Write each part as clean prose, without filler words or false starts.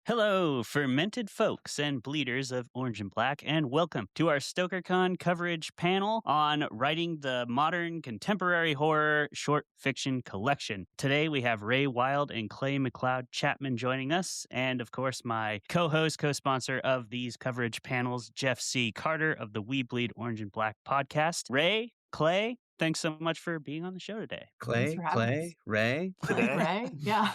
Hello, fermented folks and bleeders of Orange and Black, and welcome to our StokerCon coverage panel on writing the modern contemporary horror short fiction collection. Today we have Ray Wilde and Clay McLeod Chapman joining us, and of course my co-host, co-sponsor of these coverage panels, Jeff C. Carter of the We Bleed Orange and Black podcast. Ray, Clay, thanks so much for being on the show today. Thanks for having us. Ray, Today. Ray, yeah.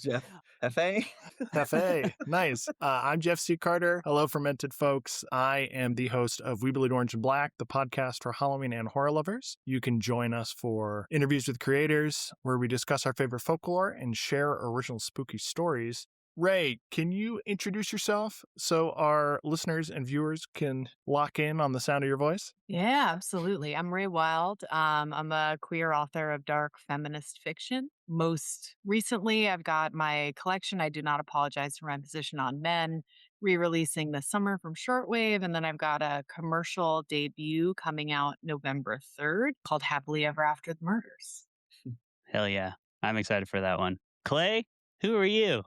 Jeff, F.A. F.A. Nice. I'm Jeff C. Carter. Hello, Fermented folks. I am the host of We Bleed Orange and Black, the podcast for Halloween and horror lovers. You can join us for interviews with creators where we discuss our favorite folklore and share original spooky stories. Ray, can you introduce yourself so our listeners and viewers can lock in on the sound of your voice? Yeah, absolutely. I'm Ray Wilde. I'm a queer author of dark feminist fiction. Most recently, I've got my collection, I Do Not Apologize for My Position on Men, re-releasing this summer from Shortwave. And then I've got a commercial debut coming out November 3rd called Happily Ever After the Murders. Hell yeah. I'm excited for that one. Clay, who are you?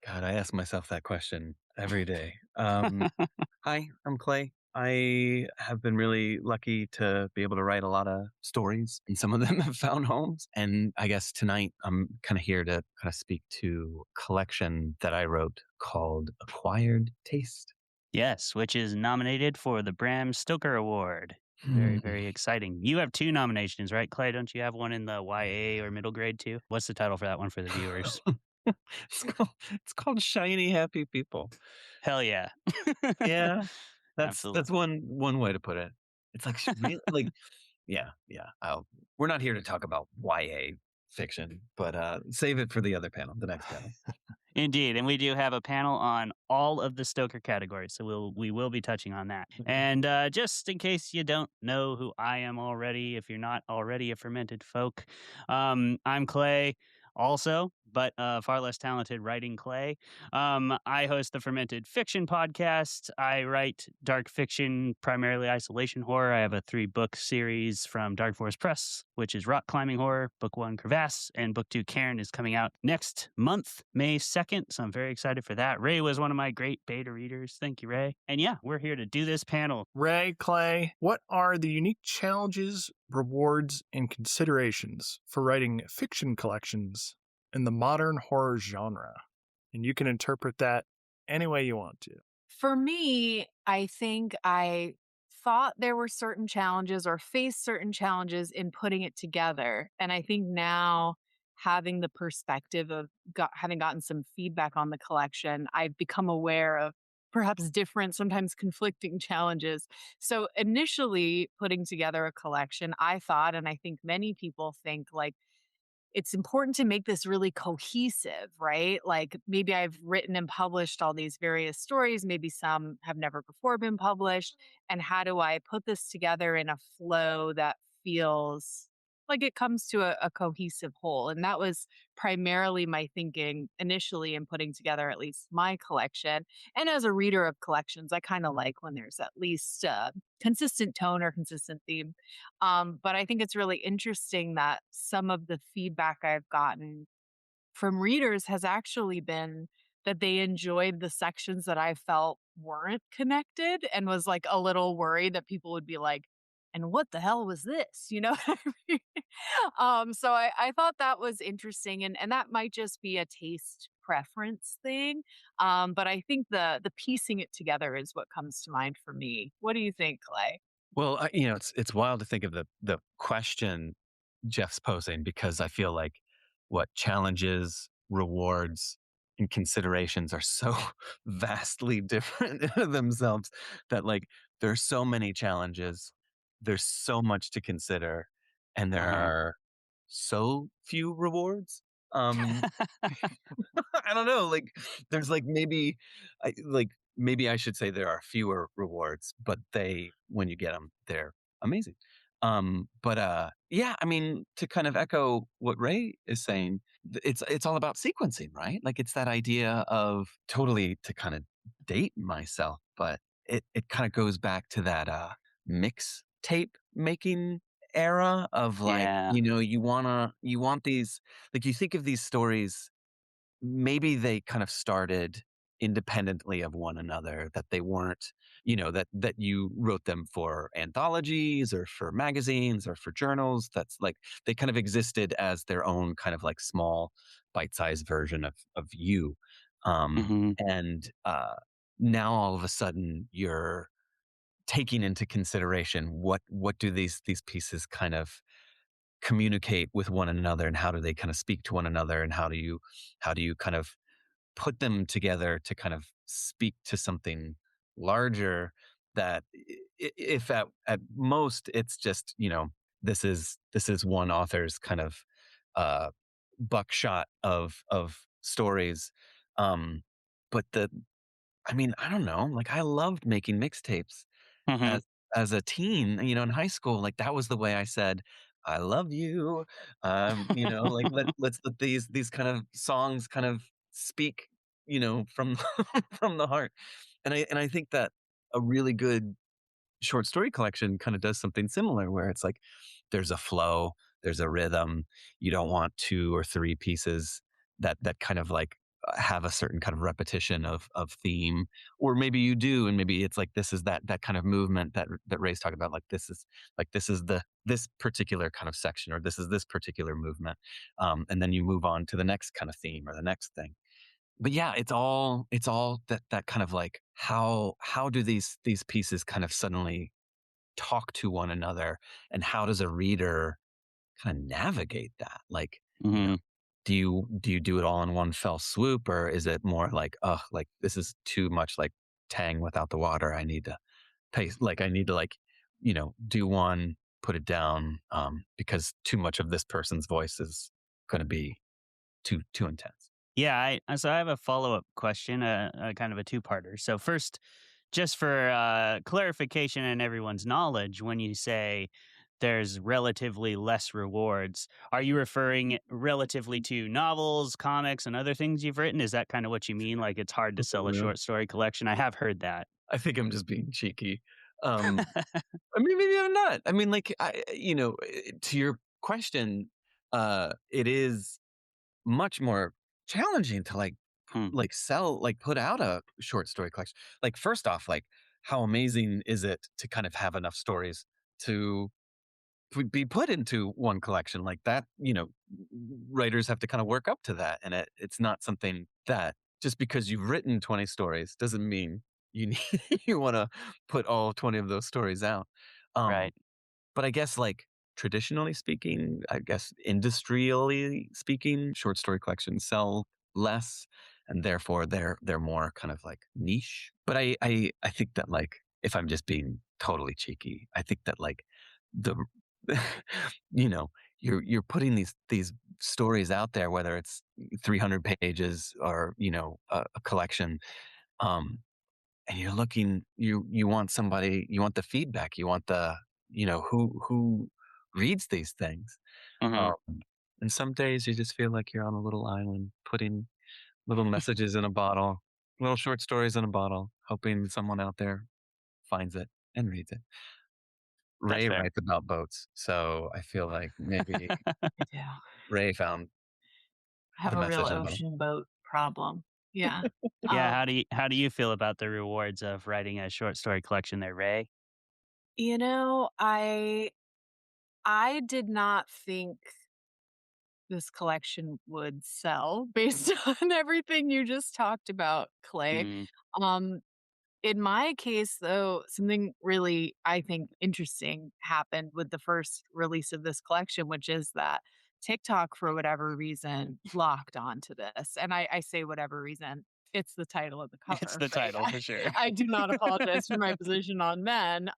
God, I ask myself that question every day. Hi, I'm Clay. I have been really lucky to be able to write a lot of stories, and some of them have found homes. And I guess tonight I'm kind of here to kind of speak to a collection that I wrote called Acquired Taste. Yes, which is nominated for the Bram Stoker Award. Very, very exciting. You have 2 nominations, right, Clay? Don't you have one in the YA or middle grade too? What's the title for that one for the viewers? It's called Shiny Happy People. Hell yeah. Yeah, that's Absolutely. one way to put it. It's like really, like yeah. We're not here to talk about YA fiction, but save it for the other panel, the next panel. Indeed, and we do have a panel on all of the Stoker categories, so we will be touching on that. And just in case you don't know who I am already, if you're not already a fermented folk, I'm Clay also, but far less talented writing Clay. I host the Fermented Fiction podcast. I write dark fiction, primarily isolation horror. I have a 3-book series from Dark Forest Press, which is rock climbing horror. Book 1, Crevasse, and Book 2, Cairn, is coming out next month, May 2nd. So I'm very excited for that. Ray was one of my great beta readers. Thank you, Ray. And yeah, we're here to do this panel. Ray, Clay, what are the unique challenges, rewards, and considerations for writing fiction collections in the modern horror genre? And you can interpret that any way you want to. For me, I think I thought there were certain challenges or faced certain challenges in putting it together. And I think now, having the perspective of having gotten some feedback on the collection, I've become aware of perhaps different, sometimes conflicting challenges. So initially putting together a collection, I thought, and I think many people think, like, it's important to make this really cohesive, right? Like, maybe I've written and published all these various stories, maybe some have never before been published. And how do I put this together in a flow that feels like it comes to a cohesive whole? And that was primarily my thinking initially in putting together at least my collection. And as a reader of collections, I kind of like when there's at least a consistent tone or consistent theme. But I think it's really interesting that some of the feedback I've gotten from readers has actually been that they enjoyed the sections that I felt weren't connected, and was like a little worried that people would be like, and what the hell was this? You know what I mean? So I thought that was interesting, and that might just be a taste preference thing. But I think the piecing it together is what comes to mind for me. What do you think, Clay? Well, it's wild to think of the question Jeff's posing, because I feel like what challenges, rewards, and considerations are so vastly different in themselves that, like, there's so many challenges, there's so much to consider, and there are so few rewards. I don't know, like, there's like maybe I should say there are fewer rewards, but when you get them, they're amazing. Yeah, I mean, to kind of echo what Ray is saying, it's all about sequencing, right? Like, it's that idea of, totally to kind of date myself, but it kind of goes back to that mix tape making era of, like, Yeah. you want these, like, you think of these stories, maybe they kind of started independently of one another, that they weren't, that you wrote them for anthologies or for magazines or for journals. That's like they kind of existed as their own kind of like small bite-sized version of you. Hmm. And now all of a sudden you're taking into consideration what do these pieces kind of communicate with one another, and how do they kind of speak to one another, and how do you kind of put them together to kind of speak to something larger, that if at most it's just, this is one author's kind of uh buckshot of stories. um but I don't know, like I loved making mixtapes Hmm. as as a teen, in high school. Like that was the way I said, I love you. Like let's let these kind of songs kind of speak, from from the heart. And I think that a really good short story collection kind of does something similar, where it's like there's a flow, there's a rhythm. You don't want two or three pieces that kind of like have a certain kind of repetition of theme. Or maybe you do, and maybe it's like this is that kind of movement that Ray's talking about. This is this particular kind of section, or this is this particular movement. And then you move on to the next kind of theme or the next thing. But yeah, it's all that kind of like how do these pieces kind of suddenly talk to one another, and how does a reader kind of navigate that? Like, you know, Hmm. do you do it all in one fell swoop, or is it more like, oh, like this is too much like Tang without the water. I need to pace, like I need to like, do one, put it down, because too much of this person's voice is going to be too intense. Yeah, so I have a follow-up question, kind of a two-parter. So first, just for clarification and everyone's knowledge, when you say there's relatively less rewards, are you referring relatively to novels, comics, and other things you've written? Is that kind of what you mean? Like it's hard to sell a Really? short story collection? I have heard that. I think I'm just being cheeky. Um, I mean, maybe I'm not. I mean, like, to your question, it is much more challenging to Hmm. sell, like put out a short story collection. Like, first off, like, how amazing is it to kind of have enough stories to be put into one collection like that? Writers have to kind of work up to that, and it's not something that just because you've written 20 stories doesn't mean you need, you want to put all 20 of those stories out. Um, Right. but I guess, like, traditionally speaking, I guess industrially speaking, short story collections sell less, and therefore they're more kind of like niche. But I think that, like, if I'm just being totally cheeky, I think that like the you know you're putting these stories out there, whether it's 300 pages or a collection, um and you're looking, you want somebody, you want the feedback, you want the, who reads these things. Hmm. um and some days you just feel like you're on a little island, putting little messages in a bottle, little short stories in a bottle, hoping someone out there finds it and reads it. That's Ray fair. writes about boats, so I feel like maybe I do. Ray found Have the a real message in a bottle. ocean boat problem. Yeah. Yeah. Um, How do you feel about the rewards of writing a short story collection there, Ray? I did not think this collection would sell based on everything you just talked about, Clay. Mm, Um, in my case, though, something really, I think, interesting happened with the first release of this collection, which is that TikTok, for whatever reason, locked onto this. And I say whatever reason, it's the title of the it's cover, the right? title for sure. I do not apologize for my position on men.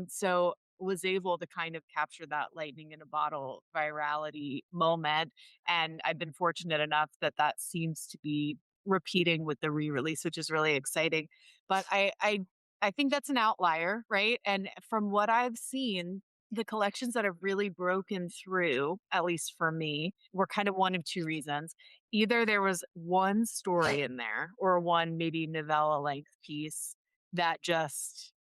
So was able to kind of capture that lightning in a bottle virality moment. And I've been fortunate enough that that seems to be repeating with the re-release, which is really exciting. But I think that's an outlier, right? And from what I've seen, the collections that have really broken through, at least for me, were kind of one of two reasons. Either there was one story in there or one maybe novella length piece that just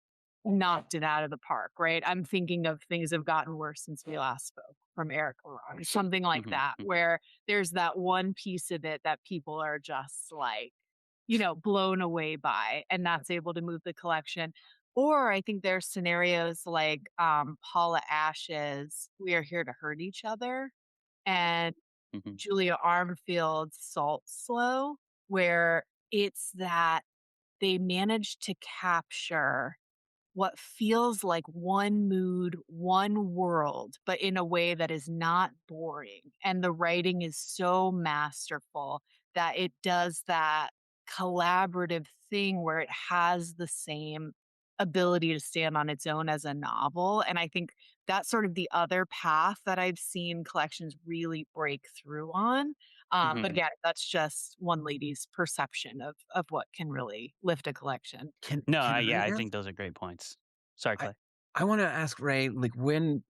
knocked it out of the park, right? I'm thinking of Things Have Gotten Worse Since We Last Spoke from Eric Laron, something like Hmm. that, where there's that one piece of it that people are just like, blown away by, and that's able to move the collection. Or I think there's scenarios like Paula Ash's We Are Here to Hurt Each Other and Mhm. Julia Armfield's Salt Slow, where it's that they managed to capture what feels like one mood, one world, but in a way that is not boring. And the writing is so masterful that it does that collaborative thing where it has the same ability to stand on its own as a novel. And I think that's sort of the other path that I've seen collections really break through on. But Mhm. again, that's just one lady's perception of what can really lift a collection. No, Can yeah, I I ask? think those are great points. Sorry, I Clay. I want to ask Ray, like when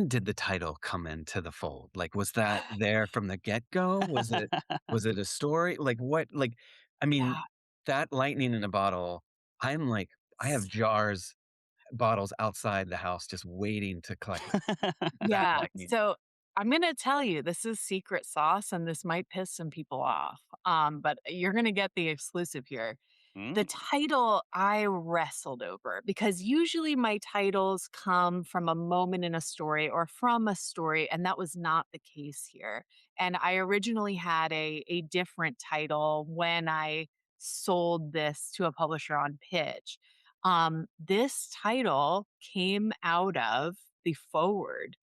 did the title come into the fold? Like, was that there from the get go? Was it a story? Like what? Like, I mean, Yeah. that lightning in a bottle. I'm like, I have jars, bottles outside the house just waiting to collect that Yeah. lightning. So I'm going to tell you this is secret sauce and this might piss some people off. But you're going to get the exclusive here. The Mm. title I wrestled over because usually my titles come from a moment in a story or from a story, and that was not the case here. And I originally had a different title when I sold this to a publisher on pitch. This title came out of the forward,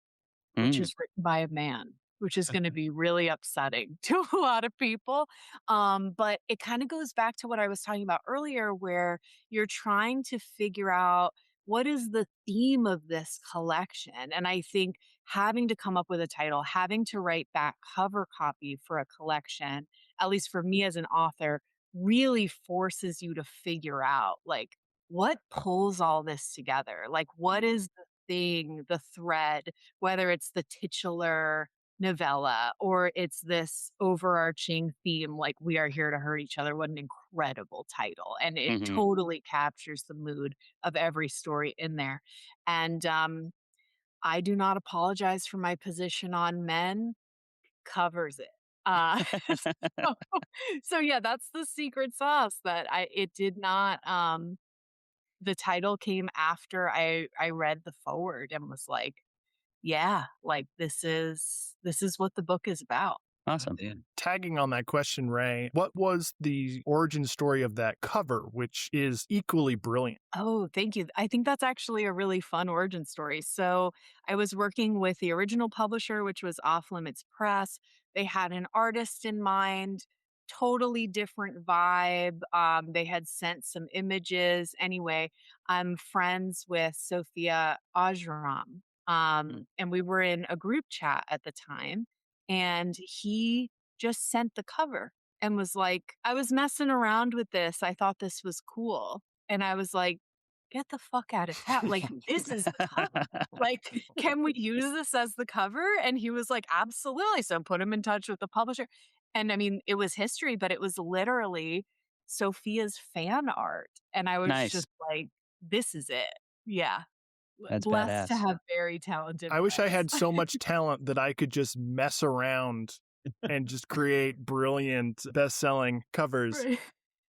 which Mm. is written by a man, which is gonna be really upsetting to a lot of people. But it kinda goes back to what I was talking about earlier, where you're trying to figure out what is the theme of this collection. And I think having to come up with a title, having to write back cover copy for a collection, at least for me as an author, really forces you to figure out, like, what pulls all this together? Like, what is the thing, the thread, whether it's the titular novella or it's this overarching theme like We Are Here to Hurt Each Other. What an incredible title. And it Mhm. totally captures the mood of every story in there. And I do not apologize for my position on men, covers it. Uh, so, so yeah, that's the secret sauce that it did not the title came after I read the forward and was like, yeah, like this is what the book is about. Awesome. Man. Tagging on that question, Ray, what was the origin story of that cover, which is equally brilliant? Oh, thank you. I think that's actually a really fun origin story. So, I was working with the original publisher, which was Off Limits Press. They had an artist in mind, totally different vibe. They had sent some images. Anyway, I'm friends with Sophia Ajram. Mm. And we were in a group chat at the time, and he just sent the cover and was like, I was messing around with this. I thought this was cool. And I was like, "Get the fuck out of town. Like, this is the cover. Like, can we use this as the cover?" And he was like, "Absolutely." So put him in touch with the publisher. And I mean, it was history, but it was literally Sophia's fan art. And I was Nice. just like, this is it. Yeah. That's Blessed to badass. have very talented I wish I friends. had so much talent that I could just mess around and just create brilliant best-selling covers. Right.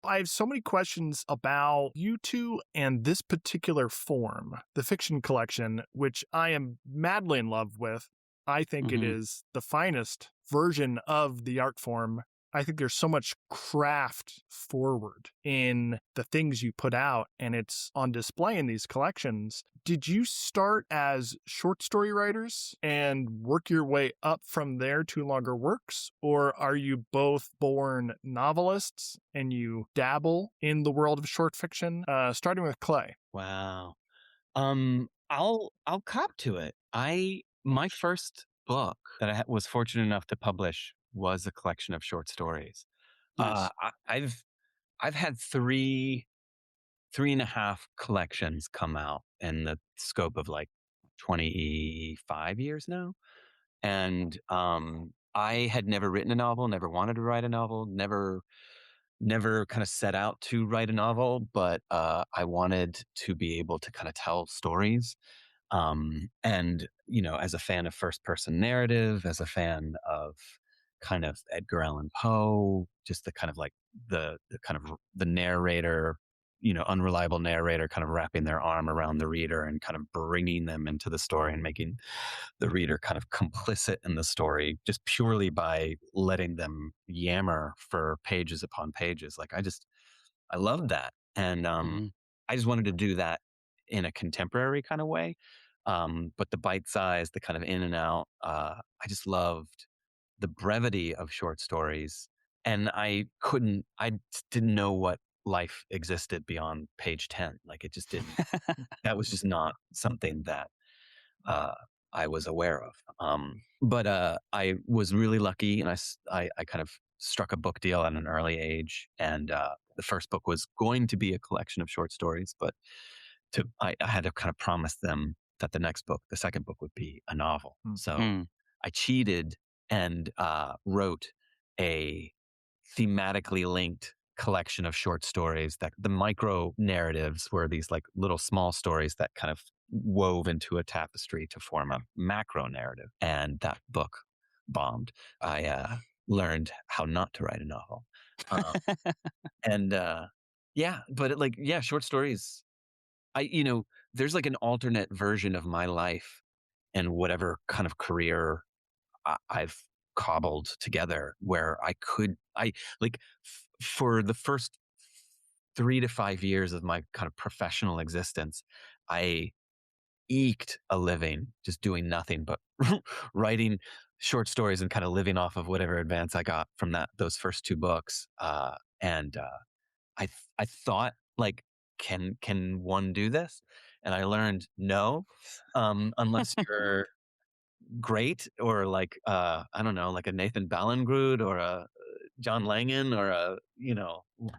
I have so many questions about you two and this particular form, the fiction collection, which I am madly in love with. I think it Mhm. is the finest version of the art form. I think there's so much craft forward in the things you put out, and it's on display in these collections. Did you start as short story writers and work your way up from there to longer works? Or are you both born novelists and you dabble in the world of short fiction? Starting with Clay. Wow. I'll cop to it. My first book that was fortunate enough to publish was a collection of short stories. Nice. I've had three and a half collections come out in the scope of like 25 years now. And I had never written a novel, never wanted to write a novel, never kind of set out to write a novel, but I wanted to be able to kind of tell stories. And, as a fan of first person narrative, as a fan of kind of Edgar Allan Poe, just the kind of like the kind of the narrator, unreliable narrator kind of wrapping their arm around the reader and kind of bringing them into the story and making the reader kind of complicit in the story just purely by letting them yammer for pages upon pages. Like I loved that. And I just wanted to do that in a contemporary kind of way. But the bite size, the kind of in and out, I just loved the brevity of short stories. And I just didn't know what life existed beyond page 10. Like it just didn't, that was just not something that uh, I was aware of. But I was really lucky, and I kind of struck a book deal at an early age. And the first book was going to be a collection of short stories, but I had to kind of promise them that the second book, would be a novel. So I cheated and wrote a thematically linked collection of short stories. That the micro narratives were these like little small stories that kind of wove into a tapestry to form a macro narrative. And that book bombed. I learned how not to write a novel. And short stories. There's like an alternate version of my life and whatever kind of career I've cobbled together where for the first 3 to 5 years of my kind of professional existence, I eked a living just doing nothing but writing short stories and kind of living off of whatever advance I got from those first 2 books. I thought like, can one do this? And I learned no, unless you're great or like I don't know, like a Nathan Ballingrud or a John Langan or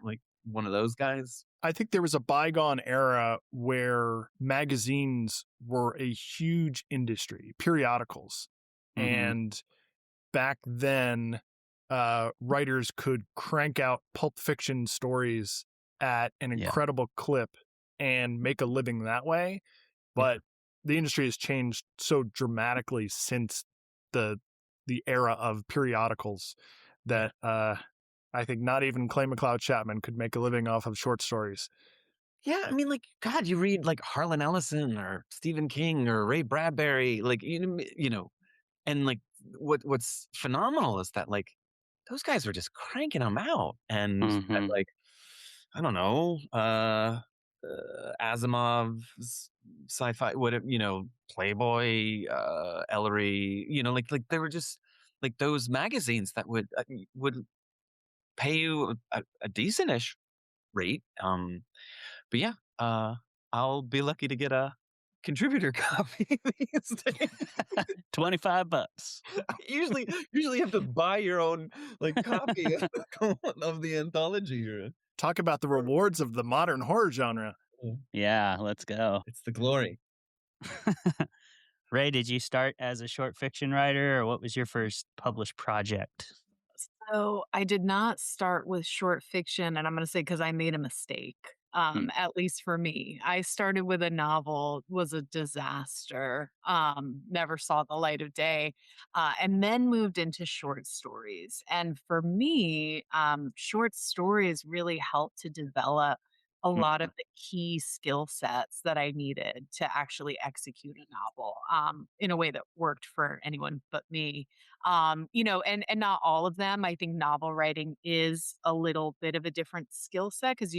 like one of those guys. I think there was a bygone era where magazines were a huge industry, periodicals. And back then, writers could crank out pulp fiction stories at an incredible clip and make a living that way. But the industry has changed so dramatically since the era of periodicals that I think not even Clay McLeod Chapman could make a living off of short stories. Yeah, I mean, like, God, you read like Harlan Ellison or Stephen King or Ray Bradbury, like and like what's phenomenal is that like those guys were just cranking them out, and at like I don't know, Asimov's sci-fi, Playboy, Ellery, like they were just like those magazines that would pay you a decentish rate. But yeah, I'll be lucky to get a contributor copy these days. $25. I usually have to buy your own like copy of the anthology you're in. Talk about the rewards of the modern horror genre. Yeah, let's go. It's the glory. Ray, did you start as a short fiction writer, or what was your first published project? So I did not start with short fiction, and I'm going to say because I made a mistake. At least for me, I started with a novel, was a disaster. Never saw the light of day, and then moved into short stories. And for me, short stories really helped to develop a lot of the key skill sets that I needed to actually execute a novel in a way that worked for anyone but me. And not all of them. I think novel writing is a little bit of a different skill set because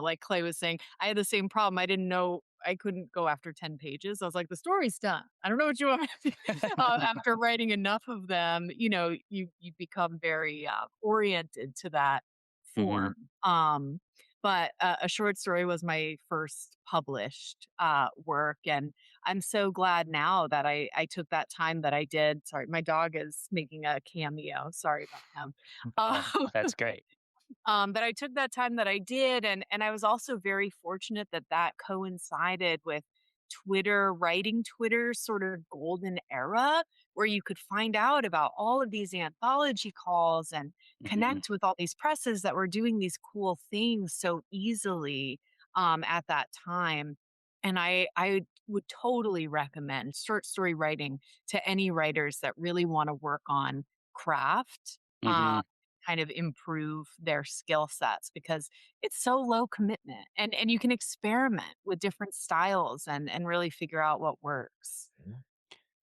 like Clay was saying, I had the same problem. I didn't know I couldn't go after 10 pages. I was like, the story's done. I don't know what you want me to do. After writing enough of them, you become very oriented to that form. But a short story was my first published work. And I'm so glad now that I took that time that I did. Sorry, my dog is making a cameo. Sorry about him. That's great. But I took that time that I did, and I was also very fortunate that coincided with writing Twitter's sort of golden era, where you could find out about all of these anthology calls and connect with all these presses that were doing these cool things so easily at that time. And I would totally recommend short story writing to any writers that really want to work on craft, Hmm. kind of improve their skill sets because it's so low commitment and you can experiment with different styles and really figure out what works. I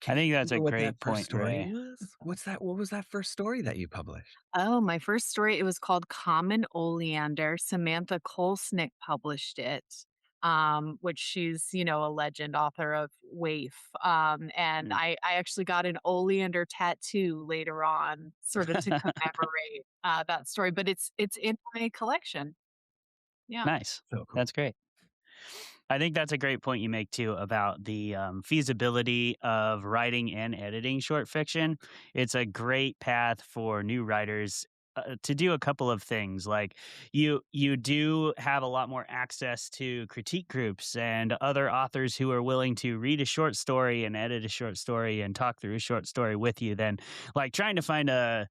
Can you think that's a remember what that great first point, story Ray. was? What was that first story that you published? Oh, my first story, it was called Common Oleander. Samantha Kolsnick published it, which she's, a legend author of Waif. And Mm. I actually got an oleander tattoo later on, sort of to commemorate that story. But it's in my collection. Yeah. Nice. So cool. That's great. I think that's a great point you make too about the feasibility of writing and editing short fiction. It's a great path for new writers to do a couple of things. Like you do have a lot more access to critique groups and other authors who are willing to read a short story and edit a short story and talk through a short story with you than like trying to find a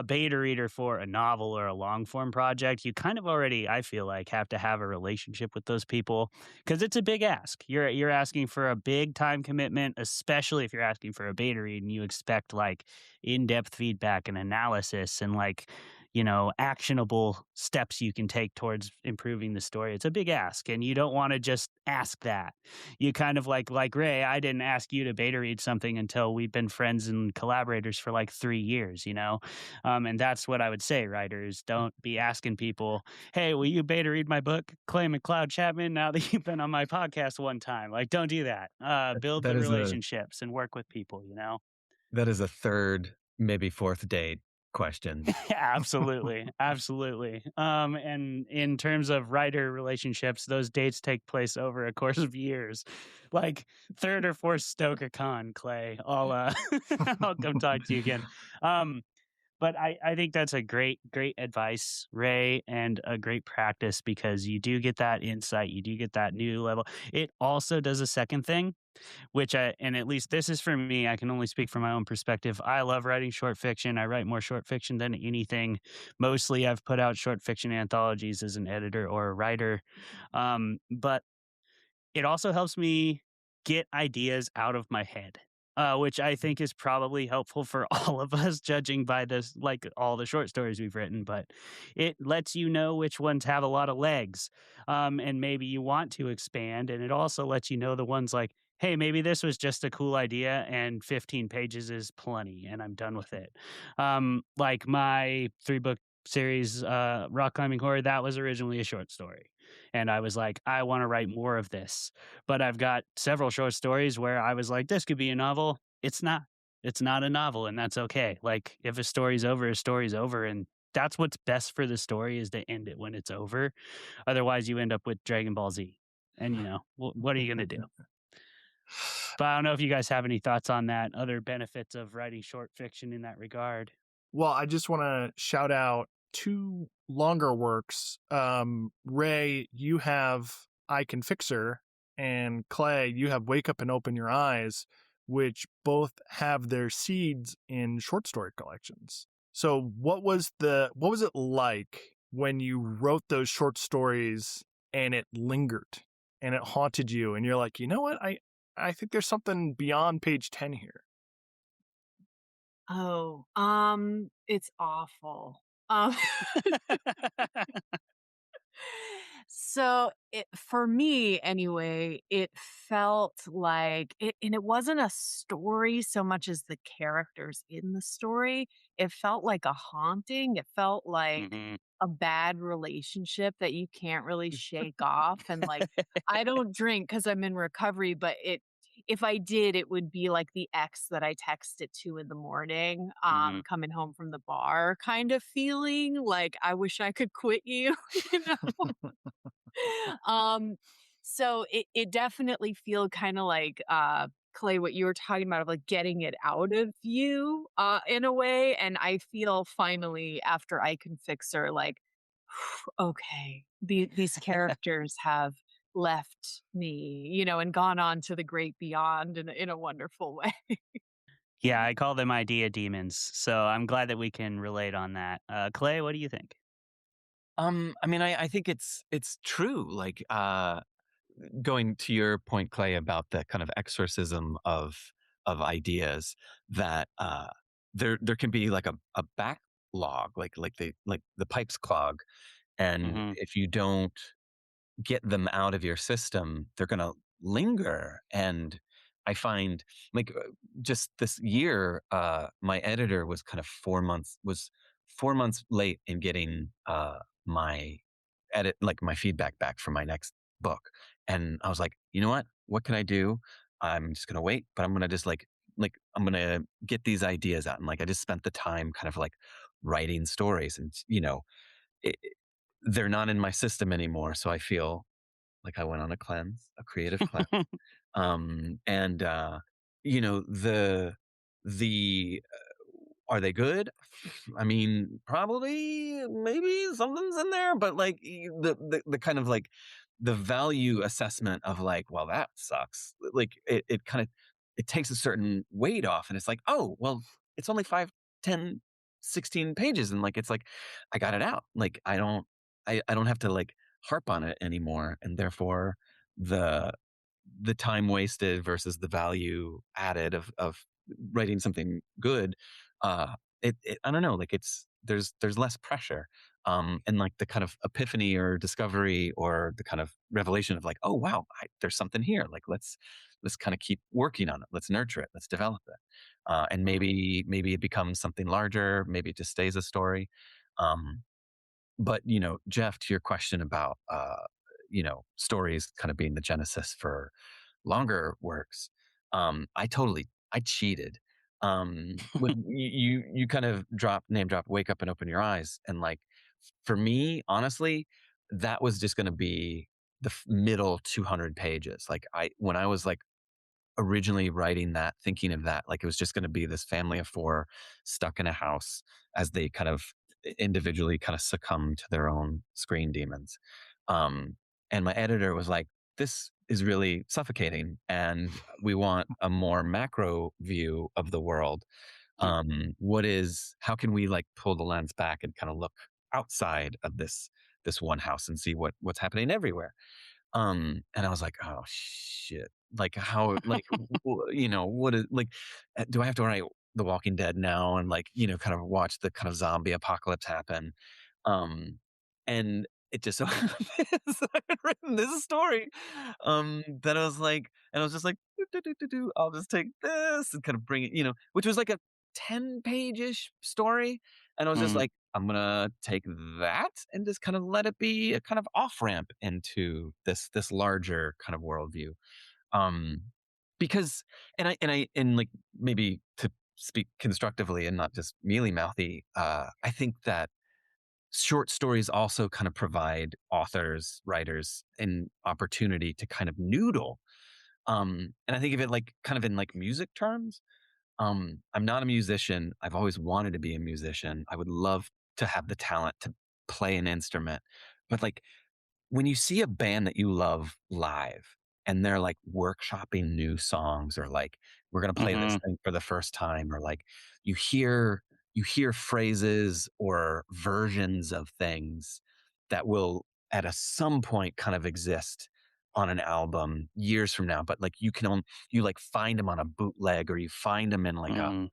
beta reader for a novel or a long form project. You kind of already, I feel like, have to have a relationship with those people because it's a big ask. You're asking for a big time commitment, especially if you're asking for a beta read and you expect like in-depth feedback and analysis and like actionable steps you can take towards improving the story. It's a big ask, and you don't want to just ask that. You kind of like Ray. I didn't ask you to beta read something until we've been friends and collaborators for like 3 years. And that's what I would say, writers. Don't be asking people, hey, will you beta read my book, Clay McLeod Chapman, now that you've been on my podcast one time? Like, don't do that. Build That the is a relationships and work with people. that is a third, maybe fourth date question. Absolutely. Absolutely. And in terms of writer relationships, those dates take place over a course of years. Like third or fourth Stoker Con, Clay. I'll come talk to you again. But I think that's a great advice, Ray, and a great practice because you do get that insight, you do get that new level. It also does a second thing, and at least this is for me, I can only speak from my own perspective. I love writing short fiction. I write more short fiction than anything. Mostly I've put out short fiction anthologies as an editor or a writer. But it also helps me get ideas out of my head, which I think is probably helpful for all of us, judging by this, like all the short stories we've written. But it lets you know which ones have a lot of legs, and maybe you want to expand. And it also lets you know the ones like, hey, maybe this was just a cool idea, and 15 pages is plenty, and I'm done with it. Like my 3-book series, Rock Climbing Horror, that was originally a short story. And I was like, I want to write more of this. But I've got several short stories where I was like, this could be a novel. It's not. It's not a novel, and that's okay. Like, if a story's over, a story's over. And that's what's best for the story is to end it when it's over. Otherwise, you end up with Dragon Ball Z. And, what are you going to do? But I don't know if you guys have any thoughts on that, other benefits of writing short fiction in that regard. Well, I just want to shout out 2 longer works. Ray, you have I Can Fix Her, and Clay, you have Wake Up and Open Your Eyes, which both have their seeds in short story collections. So what was it like when you wrote those short stories and it lingered and it haunted you and you're like, you know what? I think there's something beyond page 10 here. Oh, it's awful. So for me anyway, it felt like and it wasn't a story so much as the characters in the story. It felt like a haunting. It felt like Mhm. a bad relationship that you can't really shake off. And like, I don't drink because I'm in recovery, but if I did, it would be like the ex that I text at 2 a.m, Mhm. coming home from the bar kind of feeling like I wish I could quit you, you know? um so it definitely feel kind of like Clay, what you were talking about of like getting it out of you in a way. And I feel finally after I Can Fix Her, like, okay, these characters have left me, and gone on to the great beyond in a wonderful way. Yeah, I call them idea demons. So I'm glad that we can relate on that. Clay, what do you think? I mean, I think it's true. Like, going to your point, Clay, about the kind of exorcism of ideas that there can be like a backlog, like the pipes clog, and Hmm. if you don't get them out of your system, they're going to linger. And I find like just this year, my editor was kind of 4 months late in getting my my feedback back for my next book. And I was like, you know what can I do? I'm just going to wait, but I'm going to just I'm going to get these ideas out. And like, I just spent the time kind of like writing stories, and it, they're not in my system anymore. So I feel like I went on a cleanse, a creative cleanse. And the are they good? I mean, probably, maybe something's in there, but like the kind of like the value assessment of like, well, that sucks. Like it kind of it takes a certain weight off, and it's like, oh, well, it's only 5, 10, 16 pages, and like it's like I got it out. Like I don't have to like harp on it anymore, and therefore the the time wasted versus the value added of writing something good, uh I don't know, like there's less pressure, and like the kind of epiphany or discovery or the kind of revelation of like, oh wow, there's something here, like let's kind of keep working on it, let's nurture it, let's develop it, and maybe it becomes something larger, maybe it just stays a story. Um but Jeff, to your question about stories kind of being the genesis for longer works, I cheated. When you kind of name drop wake up and open your eyes, and like for me, honestly, that was just going to be the middle 200 pages. Like when I was like originally writing that, thinking of that, like it was just going to be this family of four stuck in a house as they kind of individually kind of succumb to their own screen demons. And my editor was like, this is really suffocating, and we want a more macro view of the world. How can we like pull the lens back and kind of look outside of this one house and see what's happening everywhere? And I was like, oh shit. Like how, like, what is like, do I have to write The Walking Dead now and like, kind of watch the kind of zombie apocalypse happen? And it just so happens that I had written this story, that I was like, and I was just like, I'll just take this and kind of bring it, which was like a 10-page-ish story. And I was just Mm. like, I'm gonna take that and just kind of let it be a kind of off ramp into this larger kind of worldview. Um, because and like maybe to speak constructively and not just mealy mouthy, I think that short stories also kind of provide authors, writers, an opportunity to kind of noodle. And I think of it like kind of in like music terms. I'm not a musician. I've always wanted to be a musician. I would love to have the talent to play an instrument. But like when you see a band that you love live and they're like workshopping new songs, or like we're going to play this Hmm. thing for the first time, or like you hear you hear phrases or versions of things that will some point kind of exist on an album years from now, but like you like find them on a bootleg, or you find them in like a Mm.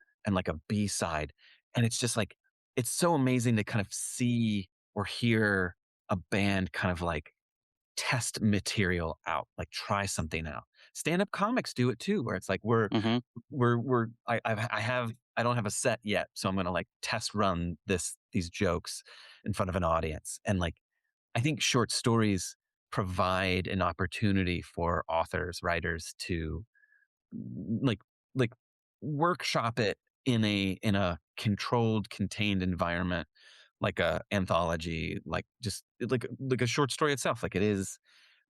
B-side, and it's just like it's so amazing to kind of see or hear a band kind of like test material out, like try something out. Stand-up comics do it too, where it's like Hmm. I don't have a set yet, so I'm gonna like test run these jokes in front of an audience. And like I think short stories provide an opportunity for authors, writers to like like workshop it in a controlled, contained environment, like a anthology, like just like a short story itself. Like it is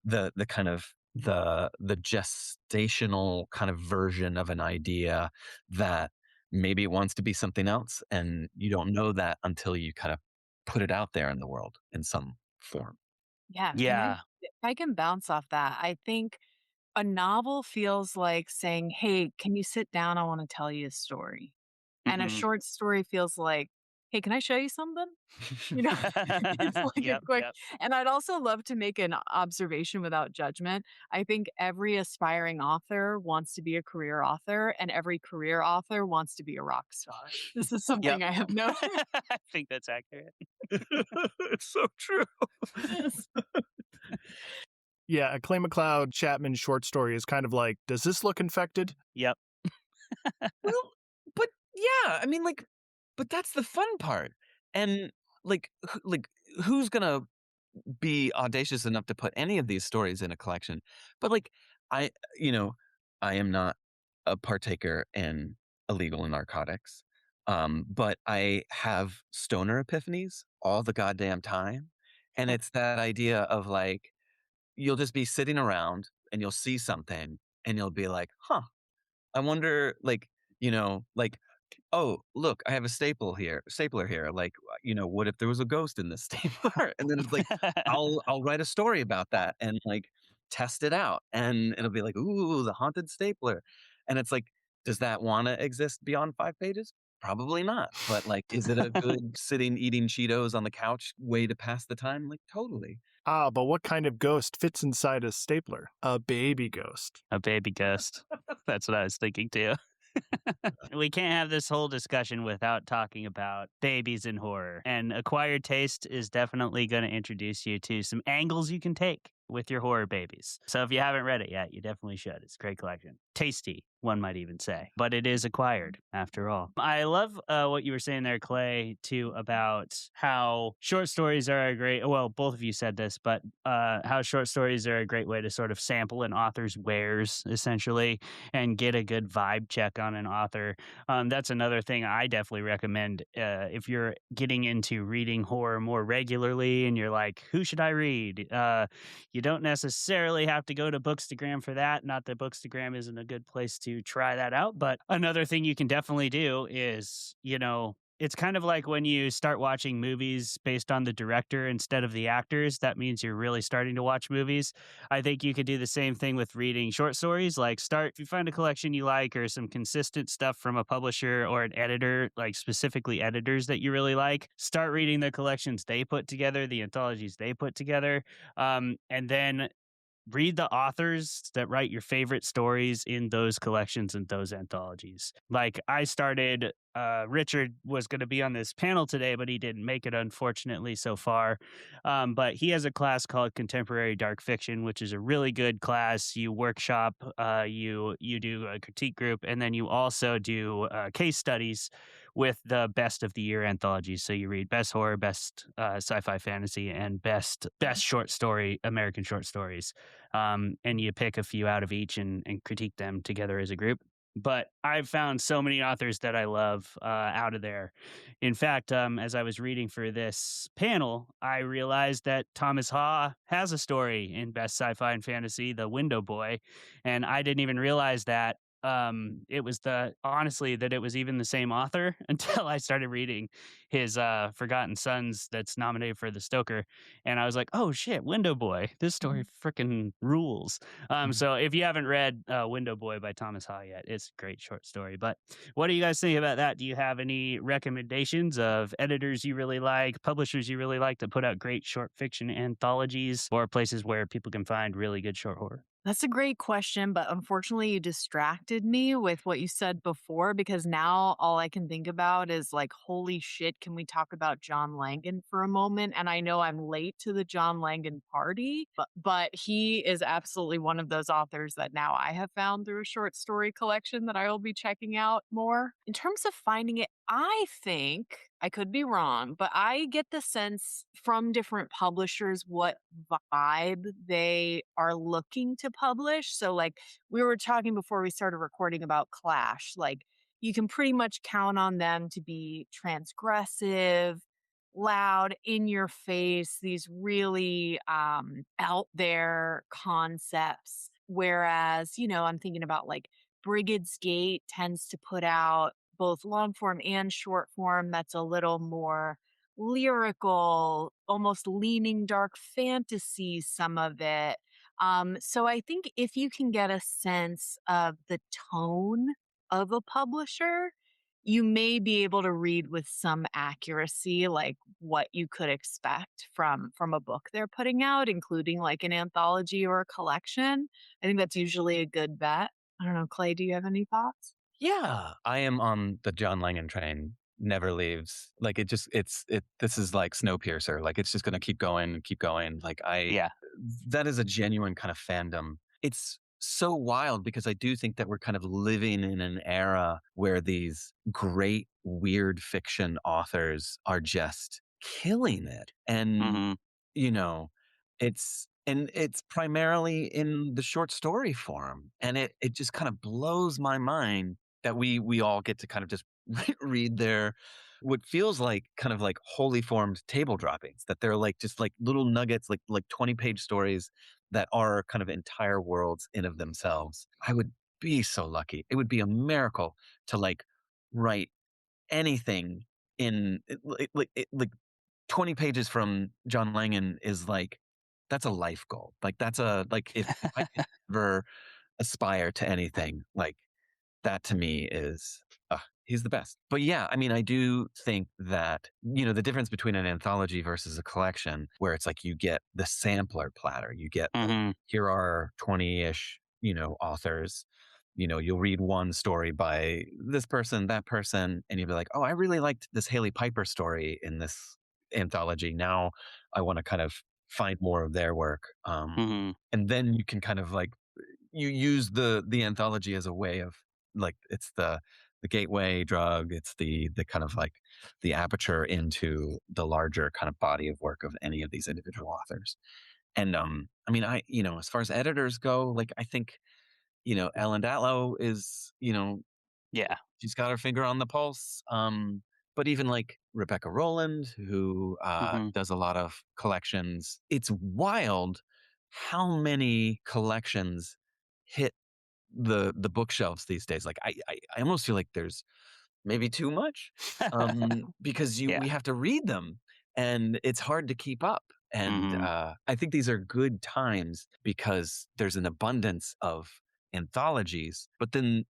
the kind of the gestational kind of version of an idea that maybe it wants to be something else, and you don't know that until you kind of put it out there in the world in some form. Yeah. And Yeah. if I can bounce off that, I think a novel feels like saying, hey, can you sit down? I want to tell you a story. And a Hmm. short story feels like, hey, can I show you something? You know, it's like a Yep, quick, yep. and I'd also love to make an observation without judgment. I think every aspiring author wants to be a career author, and every career author wants to be a rock star. This is Yep. something I have noticed. I think that's accurate. It's so true. Yeah, a Clay McLeod Chapman short story is kind of like, does this look infected? Yep. Well, but yeah, I mean, like, but that's the fun part. And like, who's gonna be audacious enough to put any of these stories in a collection? But like, I, you know, I am not a partaker in illegal narcotics, but I have stoner epiphanies all the goddamn time, and it's that idea of like, you'll just be sitting around and you'll see something, and you'll be like, huh. I wonder, like, like, oh, look, I have a stapler here. Like, what if there was a ghost in this stapler? And then it's like, I'll write a story about that and like test it out, and it'll be like, ooh, the haunted stapler, and it's like, does that want to exist beyond 5 pages? Probably not. But like, is it a good sitting eating Cheetos on the couch way to pass the time? Like, totally. Ah, but what kind of ghost fits inside a stapler? A baby ghost. A baby ghost. That's what I was thinking too. We can't have this whole discussion without talking about babies in horror. And Acquired Taste is definitely going to introduce you to some angles you can take with your horror babies. So if you haven't read it yet, you definitely should. It's a great collection. Tasty, one might even say. But it is acquired, after all. I love what you were saying there, Clay, too, about how short stories are a great, well, both of you said this, but how short stories are a great way to sort of sample an author's wares, essentially, and get a good vibe check on an author. That's another thing I definitely recommend if you're getting into reading horror more regularly and you're like, who should I read? You don't necessarily have to go to Bookstagram for that. Not that Bookstagram isn't a good place to try that out, but another thing you can definitely do is, it's kind of like when you start watching movies based on the director instead of the actors. That means you're really starting to watch movies. I think you could do the same thing with reading short stories. Like, if you find a collection you like or some consistent stuff from a publisher or an editor, like specifically editors that you really like, start reading the collections they put together, the anthologies they put together. And then read the authors that write your favorite stories in those collections and those anthologies. Like, I started, Richard was going to be on this panel today, but he didn't make it, unfortunately, so far. But he has a class called Contemporary Dark Fiction, which is a really good class. You workshop, you do a critique group, and then you also do case studies with the best of the year anthologies. So you read best horror, best sci-fi fantasy, and best short story, American short stories. And you pick a few out of each and critique them together as a group. But I've found so many authors that I love out of there. In fact, as I was reading for this panel, I realized that Thomas Ha has a story in best sci-fi and fantasy, The Window Boy, and I didn't even realize that it was honestly that it was even the same author until I started reading his Forgotten Sons that's nominated for the Stoker, and I was like, oh shit, Window Boy, this story freaking rules. So if you haven't read Window Boy by Thomas Ha yet, it's a great short story. But what do you guys think about that? Do you have any recommendations of editors you really like, publishers you really like that put out great short fiction anthologies, or places where people can find really good short horror? That's a great question, but unfortunately, you distracted me with what you said before because now all I can think about is like, holy shit, can we talk about John Langan for a moment? And I know I'm late to the John Langan party, but he is absolutely one of those authors that now I have found through a short story collection that I will be checking out more. In terms of finding it, I think I could be wrong, but I get the sense from different publishers what vibe they are looking to publish. So, like, we were talking before we started recording about Clash, like, you can pretty much count on them to be transgressive, loud, in your face, these really out there concepts. Whereas, I'm thinking about like Brigid's Gate tends to put out both long form and short form that's a little more lyrical, almost leaning dark fantasy, some of it. So I think if you can get a sense of the tone of a publisher, you may be able to read with some accuracy like what you could expect from a book they're putting out, including like an anthology or a collection. I think that's usually a good bet. I don't know, Clay, do you have any thoughts? Yeah, I am on the John Langan train. Never leaves. Like this is like Snowpiercer. Like it's just gonna keep going and keep going. Yeah. That is a genuine kind of fandom. It's so wild because I do think that we're kind of living in an era where these great weird fiction authors are just killing it. And Hmm. you know, it's primarily in the short story form. And it just kind of blows my mind that we all get to kind of just read their what feels like kind of like wholly formed table droppings, that they're like just like little nuggets, like 20-page stories that are kind of entire worlds in of themselves. I would be so lucky. It would be a miracle to like write anything in like 20 pages from John Langan is like that's a life goal. Like that's a like if I could ever aspire to anything, like that to me is he's the best. But yeah, I mean, I do think that the difference between an anthology versus a collection, where it's like you get the sampler platter, you get like Hmm. here are 20-ish authors. You'll read one story by this person, that person, and you'll be like, oh, I really liked this Haley Piper story in this anthology. Now I want to kind of find more of their work. Hmm. And then you can kind of like you use the anthology as a way of like it's the gateway drug. It's the kind of like the aperture into the larger kind of body of work of any of these individual authors. And I mean, as far as editors go, like I think Ellen Datlow is Yeah. she's got her finger on the pulse. But even like Rebecca Rowland, who Hmm. does a lot of collections, it's wild how many collections hit the bookshelves these days. Like I almost feel like there's maybe too much, because we Yeah. have to read them, and it's hard to keep up. And Hmm. I think these are good times because there's an abundance of anthologies, but then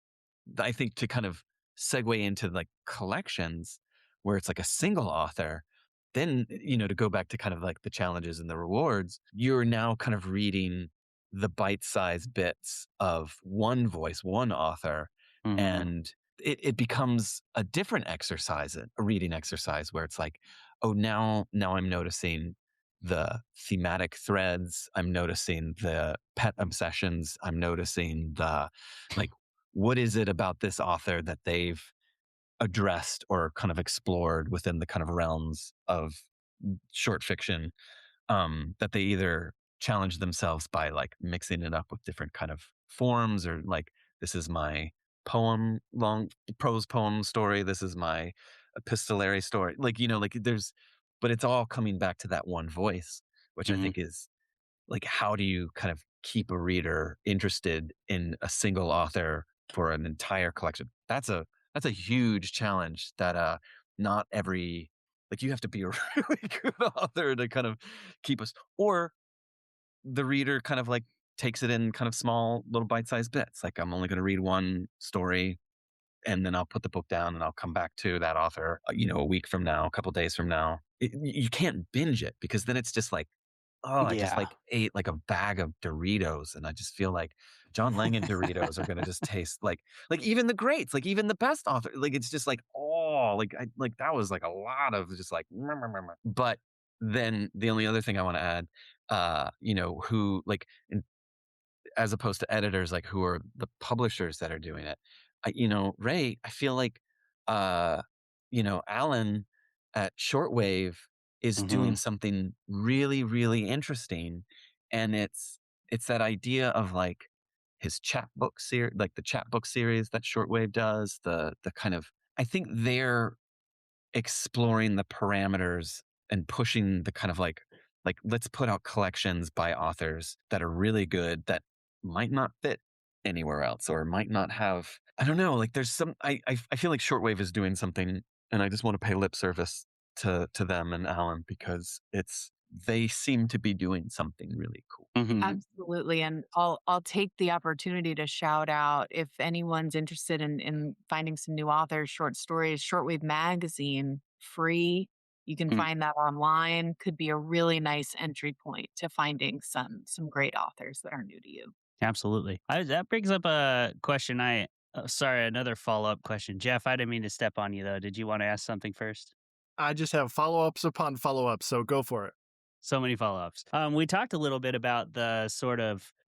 I think to kind of segue into like collections where it's like a single author, then, to go back to kind of like the challenges and the rewards, you're now kind of reading the bite sized bits of one voice, one author. Hmm. And it becomes a different exercise, a reading exercise where it's like, oh, now I'm noticing the thematic threads. I'm noticing the pet obsessions. I'm noticing the like what is it about this author that they've addressed or kind of explored within the kind of realms of short fiction, that they either challenge themselves by like mixing it up with different kind of forms, or like this is my poem, long prose poem story, this is my epistolary story, like like there's, but it's all coming back to that one voice, which I Hmm. think is like how do you kind of keep a reader interested in a single author for an entire collection? That's a huge challenge that not every, like you have to be a really good author to kind of keep us, or the reader kind of like takes it in kind of small little bite-sized bits, like I'm only going to read one story and then I'll put the book down and I'll come back to that author a week from now, a couple days from now. You can't binge it because then it's just like, oh, I just Yeah. like ate like a bag of Doritos, and I just feel like John Langan Doritos are gonna just taste like even the greats, like even the best author, like it's just like, oh, like I like that was like a lot of just like but then the only other thing I want to add, who like as opposed to editors, like who are the publishers that are doing it. Ray, I feel like, uh, Alan at Shortwave is Hmm. doing something really, really interesting. And it's that idea of like his chapbook series, like the chapbook series that Shortwave does, the kind of, I think they're exploring the parameters and pushing the kind of like let's put out collections by authors that are really good that might not fit anywhere else or might not have, I don't know, like there's some, I feel like Shortwave is doing something, and I just want to pay lip service to them and Alan because they seem to be doing something really cool. Mhm. Absolutely. And I'll take the opportunity to shout out if anyone's interested in finding some new authors, short stories, Shortwave Magazine, free. You can Mm. find that online. Could be a really nice entry point to finding some great authors that are new to you. Absolutely. That brings up a question. Sorry, another follow up question. Jeff, I didn't mean to step on you though. Did you want to ask something first? I just have follow-ups upon follow-ups, so go for it. So many follow-ups. We talked a little bit about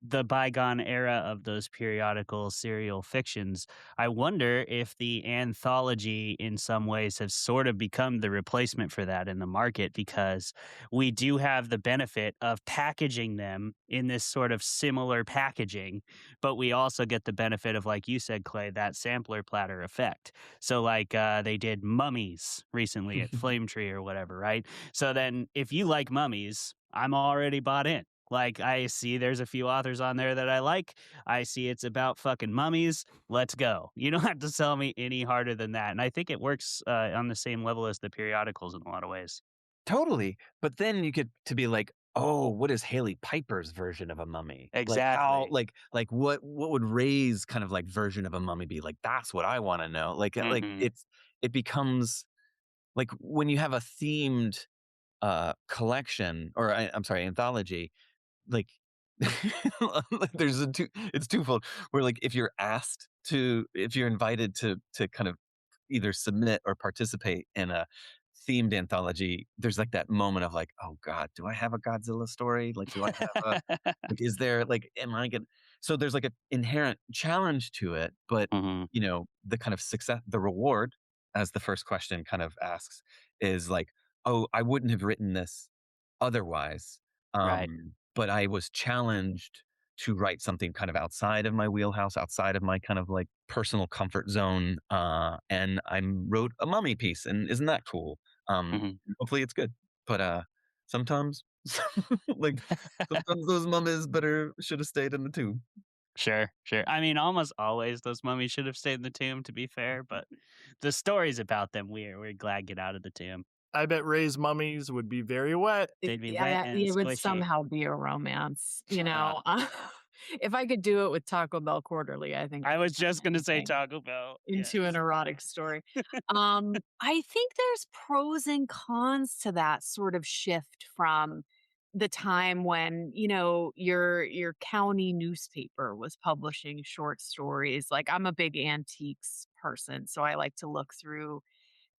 the bygone era of those periodical serial fictions. I wonder if the anthology in some ways has sort of become the replacement for that in the market, because we do have the benefit of packaging them in this sort of similar packaging, but we also get the benefit of, like you said, Clay, that sampler platter effect. So they did Mummies recently at Flame Tree or whatever, right? So then if you like mummies, I'm already bought in. Like, I see there's a few authors on there that I like. I see it's about fucking mummies. Let's go. You don't have to sell me any harder than that. And I think it works on the same level as the periodicals in a lot of ways. Totally. But then you get to be like, oh, what is Haley Piper's version of a mummy? Like how, Exactly. what would Ray's kind of like version of a mummy be? Like, that's what I want to know. Like Hmm. it becomes like when you have a themed collection, or I'm sorry, anthology, like it's twofold, where like if you're invited to kind of either submit or participate in a themed anthology, there's like that moment of like, oh God, do I have a Godzilla story? Like, do I have a like, is there like, am I gonna? So there's like an inherent challenge to it, but Hmm. the kind of success, the reward, as the first question kind of asks, is like, oh, I wouldn't have written this otherwise. Right. But I was challenged to write something kind of outside of my wheelhouse, outside of my kind of like personal comfort zone. And I wrote a mummy piece, and isn't that cool? Hmm. Hopefully it's good. But sometimes, like sometimes those mummies better should have stayed in the tomb. Sure, sure. I mean, almost always those mummies should have stayed in the tomb, to be fair, but the stories about them, we're glad get out of the tomb. I bet Ray's mummies would be very wet. They'd be wet and It would squishy. somehow be a romance, Uh, if I could do it with Taco Bell Quarterly, I think I I could was turn just gonna say anything Taco Bell. into an Yes. erotic story. I think there's pros and cons to that sort of shift from the time when, your county newspaper was publishing short stories. Like, I'm a big antiques person, so I like to look through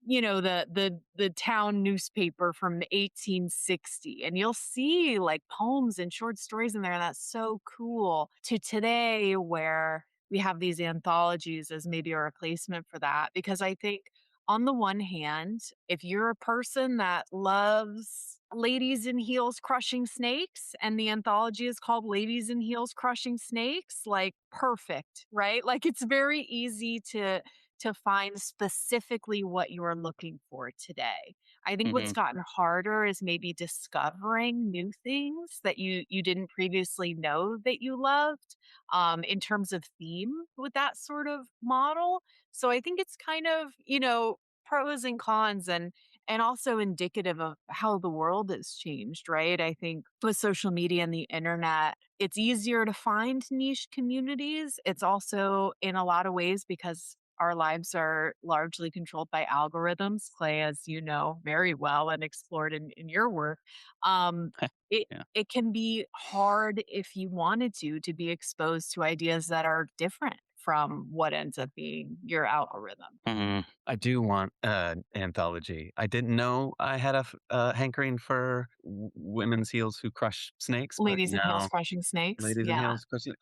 the town newspaper from 1860, and you'll see like poems and short stories in there, and that's so cool, to today where we have these anthologies as maybe a replacement for that. Because I think, on the one hand, if you're a person that loves ladies in heels crushing snakes and the anthology is called Ladies in Heels Crushing Snakes, like, perfect, right? Like, it's very easy to find specifically what you're looking for today. I think what's Mhm. gotten harder is maybe discovering new things that you didn't previously know that you loved, in terms of theme with that sort of model. So I think it's kind of, pros and cons, and also indicative of how the world has changed, right? I think with social media and the internet, it's easier to find niche communities. It's also, in a lot of ways, because our lives are largely controlled by algorithms, Clay, as you know very well and explored in your work. Um, it Yeah. it can be hard, if you wanted to be exposed to ideas that are different from what ends up being your algorithm. Mhm. I do want an anthology. I didn't know I had a hankering for women's heels who crush snakes, but Ladies in heels now crushing snakes. ladies in Yeah. heels crushing.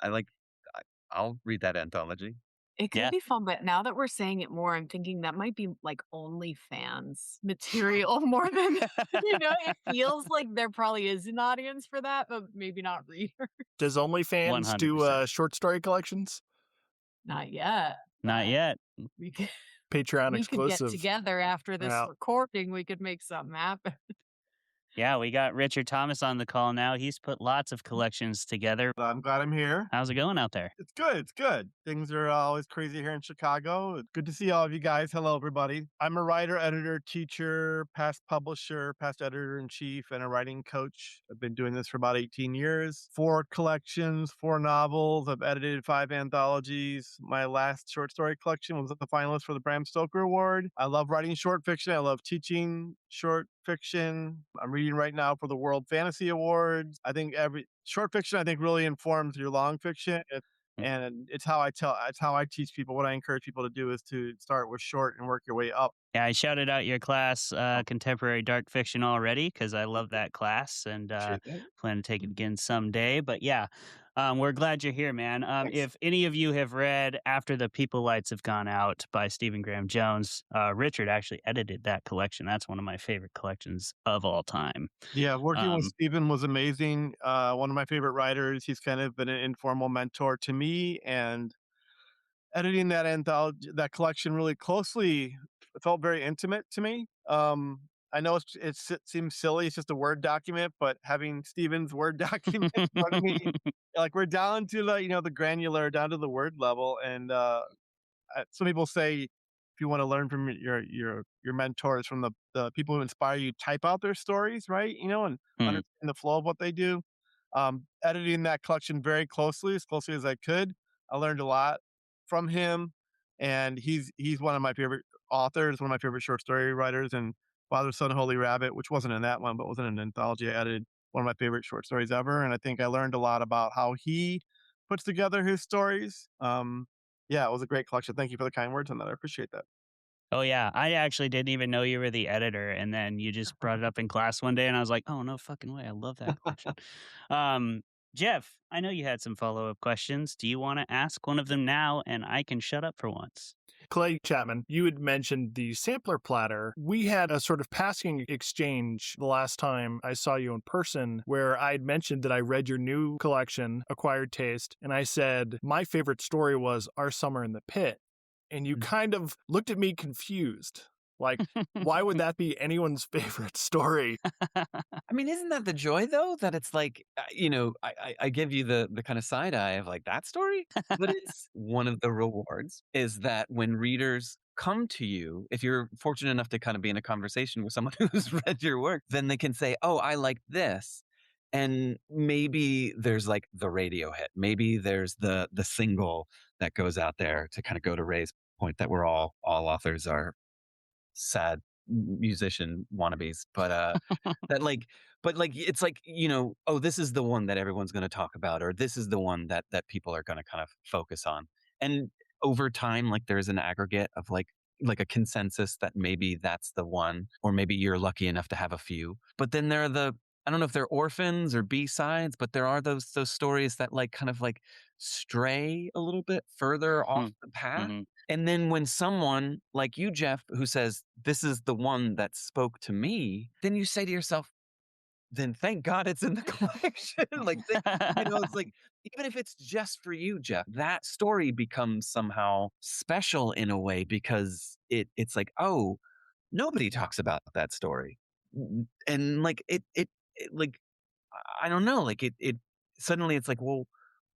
I'll read that anthology. It could Yeah. be fun, but now that we're saying it more, I'm thinking that might be like OnlyFans material more than, it feels like there probably is an audience for that, but maybe not reader. Does OnlyFans do 100%. short story collections? Not yet, Not but yet. we could Patreon we could get exclusive. together after this Yeah. recording. We could make something happen. Yeah, we got Richard Thomas on the call now. He's put lots of collections together. I'm glad I'm here. How's it going out there? It's good. It's good. Things are always crazy here in Chicago. It's good to see all of you guys. Hello, everybody. I'm a writer, editor, teacher, past publisher, past editor in chief, and a writing coach. I've been doing this for about 18 years. 4 collections, 4 novels. I've edited 5 anthologies. My last short story collection was the finalist for the Bram Stoker Award. I love writing short fiction. I love teaching short fiction. I'm reading right now for the World Fantasy Awards. I think every short fiction, I think, really informs your long fiction. And it's how I teach people. What I encourage people to do is to start with short and work your way up. Yeah, I shouted out your class, Contemporary Dark Fiction already, because I love that class and Appreciate that. plan to take it again someday. But yeah, we're glad you're here, man. Thanks. If any of you have read After the People Lights Have Gone Out by Stephen Graham Jones, Richard actually edited that collection. That's one of my favorite collections of all time. Yeah, working with Um, Stephen was amazing. One of my favorite writers. He's kind of been an informal mentor to me, and editing that anthology, that collection really closely, it felt very intimate to me. I know it seems silly. It's just a Word document, but having Stephen's Word document in front of me, like we're down to the granular, down to the word level. And some people say if you want to learn from your mentors, from the people who inspire you, type out their stories, right? And hmm. understand the flow of what they do. Editing that collection very closely, as closely as I could, I learned a lot from him, and he's one of my favorite authors, one of my favorite short story writers, and Father, Son, Holy Rabbit, which wasn't in that one, but was in an anthology. I edited one of my favorite short stories ever, and I think I learned a lot about how he puts together his stories. Yeah, it was a great collection. Thank you for the kind words on that. I appreciate that. Oh yeah, I actually didn't even know you were the editor, and then you just brought it up in class one day, and I was like, "Oh no, fucking way! I love that collection." Um, Jeff, I know you had some follow up questions. Do you want to ask one of them now, and I can shut up for once? Clay Chapman, you had mentioned the sampler platter. We had a sort of passing exchange the last time I saw you in person where I'd mentioned that I read your new collection, Acquired Taste, and I said, my favorite story was Our Summer in the Pit. And you kind of looked at me confused. Like, why would that be anyone's favorite story? I mean, isn't that the joy though? That it's like, I give you the kind of side eye of like that story, but it's one of the rewards is that when readers come to you, if you're fortunate enough to kind of be in a conversation with someone who's read your work, then they can say, oh, I like this. And maybe there's like the radio hit. Maybe there's the single that goes out there to kind of go to Ray's point that we're all authors are sad musician wannabes, but it's like, oh, this is the one that everyone's going to talk about, or this is the one that people are going to kind of focus on. And over time, like there's an aggregate of like a consensus that maybe that's the one, or maybe you're lucky enough to have a few. But then there are I don't know if they're orphans or B-sides, but there are those stories that like kind of like stray a little bit further off the path. Mm-hmm. And then when someone like you, Jeff, who says, this is the one that spoke to me, then you say to yourself, then thank God it's in the collection. It's like, even if it's just for you, Jeff, that story becomes somehow special in a way because it's like, oh, nobody talks about that story. And like, like, I don't know, like it suddenly it's like, well,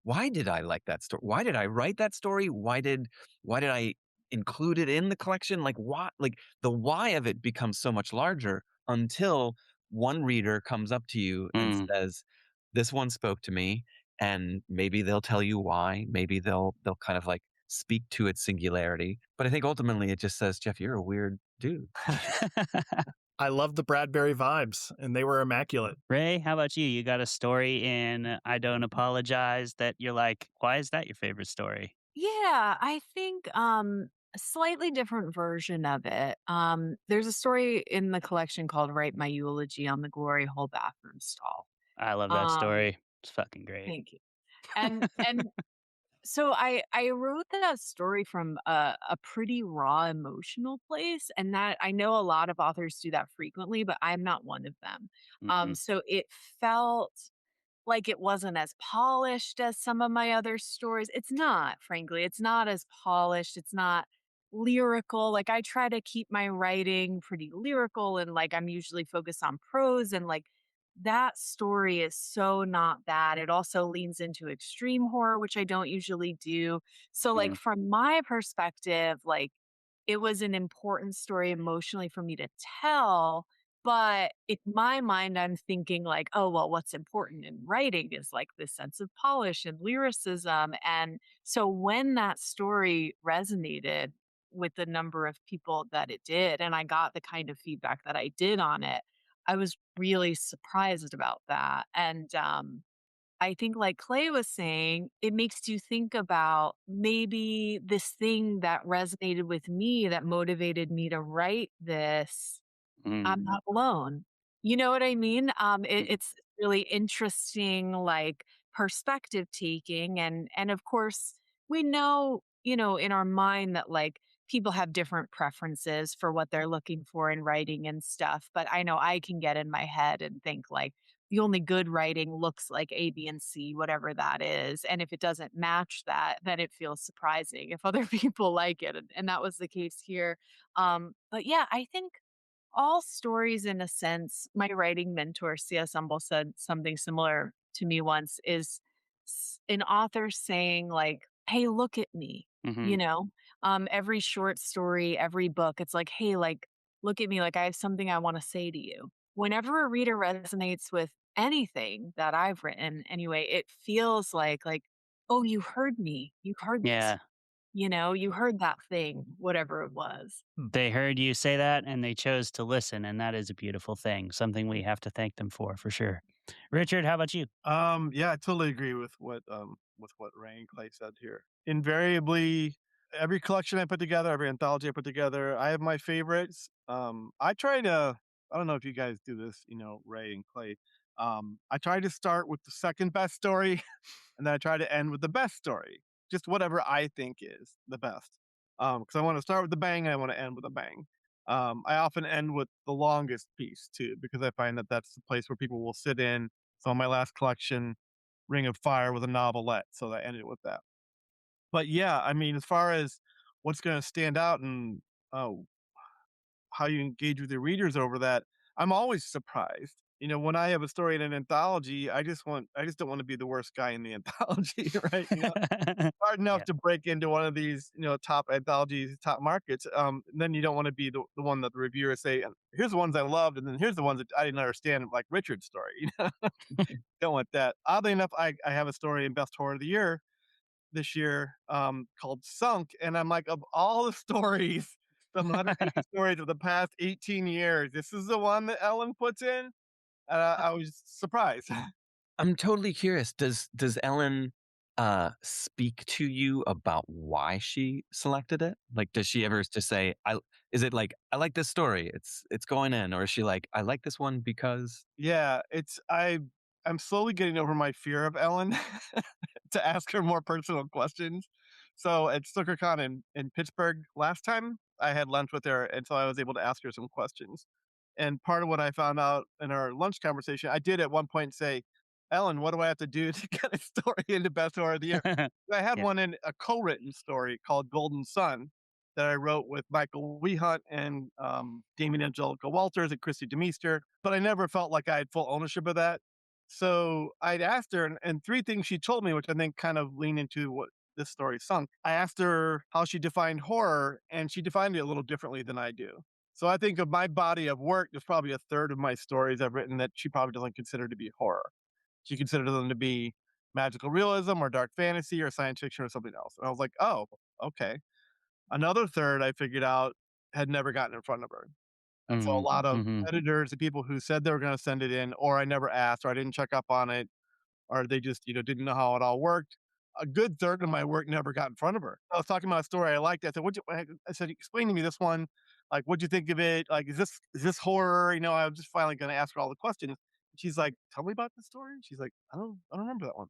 why did I like that story? Why did I write that story? Why did I include it in the collection? Like why, like the why of it becomes so much larger until one reader comes up to you and says, this one spoke to me, and maybe they'll tell you why. Maybe they'll kind of like speak to its singularity. But I think ultimately it just says, Jeff, you're a weird dude. I love the Bradbury vibes, and they were immaculate. Ray, how about you? You got a story in I Don't Apologize that you're like, why is that your favorite story? Yeah, I think a slightly different version of it. There's a story in the collection called Write My Eulogy on the Glory Hole Bathroom Stall. I love that Um, story. It's fucking great. Thank you. And so I wrote that story from a pretty raw emotional place, and that I know a lot of authors do that frequently, but I'm not one of them. Mm-mm. So it felt like it wasn't as polished as some of my other stories. It's not, frankly. It's not as polished. It's not lyrical. Like I try to keep my writing pretty lyrical and like I'm usually focused on prose and like that story is so not that. It also leans into extreme horror, which I don't usually do. So like Mhm. from my perspective, like it was an important story emotionally for me to tell. But in my mind, I'm thinking like, oh, well, what's important in writing is like this sense of polish and lyricism. And so when that story resonated with the number of people that it did, and I got the kind of feedback that I did on it, I was really surprised about that. And I think, like Clay was saying, it makes you think about maybe this thing that resonated with me that motivated me to write this. Mm. I'm not alone. You know what I mean? Mm. It's really interesting, like perspective taking, and of course, we know, in our mind that like people have different preferences for what they're looking for in writing and stuff. But I know I can get in my head and think like the only good writing looks like A, B, and C, whatever that is. And if it doesn't match that, then it feels surprising if other people like it. And that was the case here. But yeah, I think all stories in a sense, my writing mentor C.S. Umble said something similar to me once is an author saying like, hey, look at me, you Mhm. know? Every short story, every book, it's like, hey, like, look at me, like I have something I want to say to you. Whenever a reader resonates with anything that I've written, anyway, it feels like, oh, you heard me. You heard this. Yeah. You heard that thing, whatever it was. They heard you say that and they chose to listen, and that is a beautiful thing, something we have to thank them for sure. Richard, how about you? Yeah, I totally agree with what Ray and Clay said here. Invariably, every collection I put together, every anthology I put together, I have my favorites. I don't know if you guys do this, Ray and Clay. I try to start with the second best story, and then I try to end with the best story, just whatever I think is the best. Because I want to start with the bang, and I want to end with a bang. I often end with the longest piece too, because I find that that's the place where people will sit in. So my last collection, Ring of Fire, was a novelette, so I ended with that. But yeah, I mean, as far as what's going to stand out and uh, how you engage with your readers over that, I'm always surprised. When I have a story in an anthology, I just don't want to be the worst guy in the anthology, right? Hard enough Yeah. to break into one of these, top anthologies, top markets. Then you don't want to be the one that the reviewers say, here's the ones I loved, and then here's the ones that I didn't understand, like Richard's story. Don't want that. Oddly enough, I have a story in Best Horror of the Year this year, called Sunk, and I'm like, of all the stories, the 180 stories of the past 18 years, this is the one that Ellen puts in? I was surprised. I'm totally curious. Does Ellen speak to you about why she selected it? Like, does she ever just say, "I"? Is it like, "I like this story. It's going in," or is she like, "I like this one because"? Yeah, I'm slowly getting over my fear of Ellen to ask her more personal questions. So at StookerCon in Pittsburgh last time, I had lunch with her, and so I was able to ask her some questions. And part of what I found out in our lunch conversation, I did at one point say, "Ellen, what do I have to do to get a story into Best Horror of the Year?" I had Yeah. one in a co-written story called Golden Sun that I wrote with Michael Wehunt and Damien Angelica Walters and Christy Demeester, but I never felt like I had full ownership of that. So I'd asked her, and three things she told me, which I think kind of lean into what this story sunk. I asked her how she defined horror, and she defined it a little differently than I do. So I think of my body of work, there's probably a third of my stories I've written that she probably doesn't consider to be horror. She considers them to be magical realism or dark fantasy or science fiction or something else. And I was like, oh, okay. Another third I figured out had never gotten in front of her. And so a Mhm. lot of Mhm. editors and people who said they were gonna send it in, or I never asked, or I didn't check up on it, or they just, didn't know how it all worked. A good third of my work never got in front of her. I was talking about a story I liked. I said, I said, explain to me this one. Like, what'd you think of it? Like, is this horror? I was just finally gonna ask her all the questions. She's like, tell me about the story. She's like, I don't remember that one.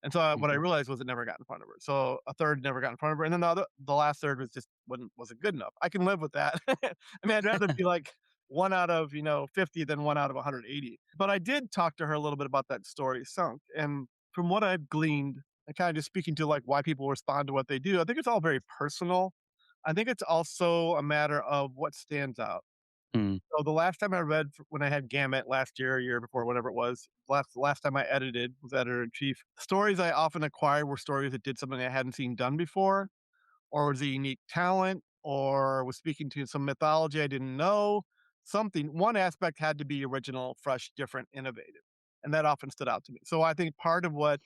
And so what I Mhm. realized was it never got in front of her. So a third never got in front of her, and then the last third was just wasn't good enough. I can live with that. I mean, I'd rather be like one out of 50 than one out of 180. But I did talk to her a little bit about that story, Sunk, and from what I've gleaned, and kind of just speaking to like why people respond to what they do, I think it's all very personal. I think it's also a matter of what stands out. Mm. So the last time I read when I had Gamut last year, year before, whatever it was, last time I edited was editor in chief. Stories I often acquired were stories that did something I hadn't seen done before, or was a unique talent, or was speaking to some mythology I didn't know. Something. One aspect had to be original, fresh, different, innovative, and that often stood out to me. So I think part of what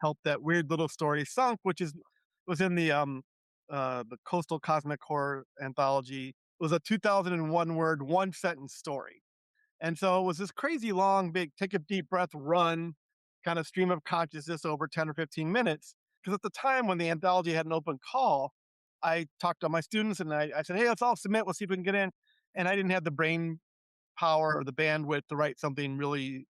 helped that weird little story sunk, which is was in the coastal cosmic horror anthology, was a 2001 word, one sentence story. And so it was this crazy long, big, take a deep breath, run kind of stream of consciousness over 10 or 15 minutes. Because at the time when the anthology had an open call, I talked to my students and I said, hey, let's all submit. Let's see if we can get in. And I didn't have the brain power or the bandwidth to write something really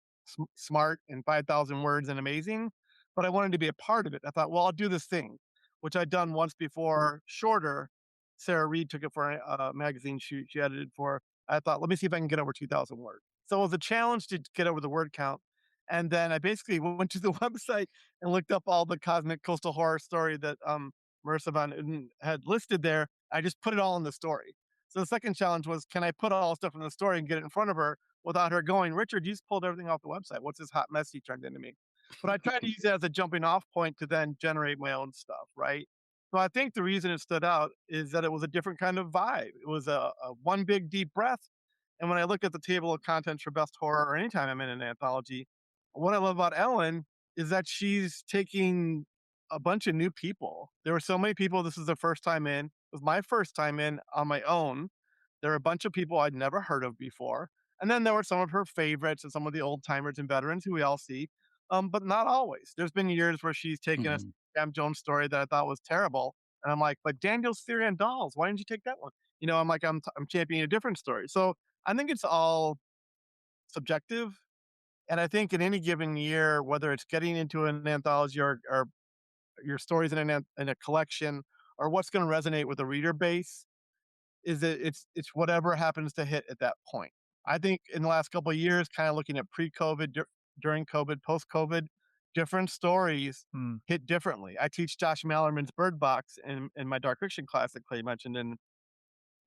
smart in 5,000 words and amazing, but I wanted to be a part of it. I thought, well, I'll do this thing, which I'd done once before, shorter. Sarah Reed took it for a magazine she edited for. I thought, let me see if I can get over 2,000 words. So it was a challenge to get over the word count. And then I basically went to the website and looked up all the cosmic coastal horror story that Marissa Van Uden had listed there. I just put it all in the story. So the second challenge was, can I put all the stuff in the story and get it in front of her without her going, Richard, you just pulled everything off the website. What's this hot mess you turned into me? But I tried to use it as a jumping off point to then generate my own stuff, right? So I think the reason it stood out is that it was a different kind of vibe. It was a one big deep breath. And when I look at the table of contents for best horror or anytime I'm in an anthology, what I love about Ellen is that she's taking a bunch of new people. There were so many people. This is the first time in. It was my first time in on my own. There were a bunch of people I'd never heard of before. And then there were some of her favorites and some of the old timers and veterans who we all see, but not always. There's been years where she's taken a Mhm. Sam Jones story that I thought was terrible. And I'm like, but Daniel's Theory on Dolls, why didn't you take that one? I'm like, I'm championing a different story. So I think it's all subjective. And I think in any given year, whether it's getting into an anthology or your stories in a collection, or what's going to resonate with the reader base, is that it's whatever happens to hit at that point. I think in the last couple of years, kind of looking at pre-COVID, during COVID, post-COVID, different stories Hmm. hit differently. I teach Josh Mallerman's Bird Box in my dark fiction class that Clay mentioned, and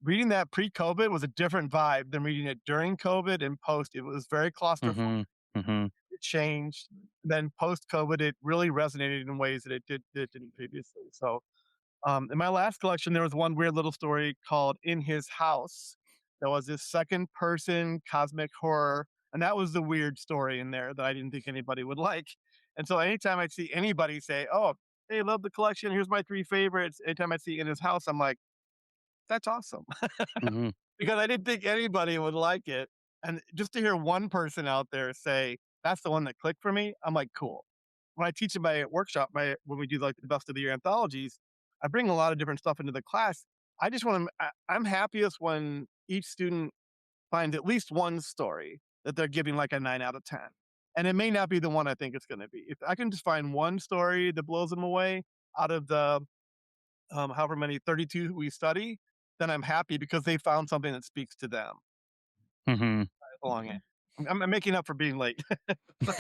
reading that pre-COVID was a different vibe than reading it during COVID and post. It was very claustrophobic. Mhm. Mhm. It changed. Then post-COVID, it really resonated in ways that it didn't previously. So in my last collection, there was one weird little story called In His House. There was this second person cosmic horror. And that was the weird story in there that I didn't think anybody would like. And so anytime I see anybody say, oh, hey, love the collection. Here's my 3 favorites. Anytime I see In His House, I'm like, that's awesome. Mhm. Because I didn't think anybody would like it. And just to hear one person out there say, that's the one that clicked for me, I'm like, cool. When I teach in my workshop, when we do like the best of the year anthologies, I bring a lot of different stuff into the class. I just want to, I'm happiest when each student finds at least one story that they're giving like a 9 out of 10. And it may not be the one I think it's going to be. If I can just find one story that blows them away out of the however many 32 we study, then I'm happy because they found something that speaks to them Mhm. along it. I'm making up for being late.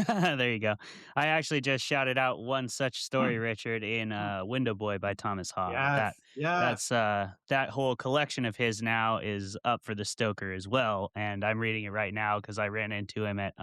There you go. I actually just shouted out one such story, Richard, in Window Boy by Thomas Hogg. Yes, yes. That whole collection of his now is up for the Stoker as well, and I'm reading it right now because I ran into him at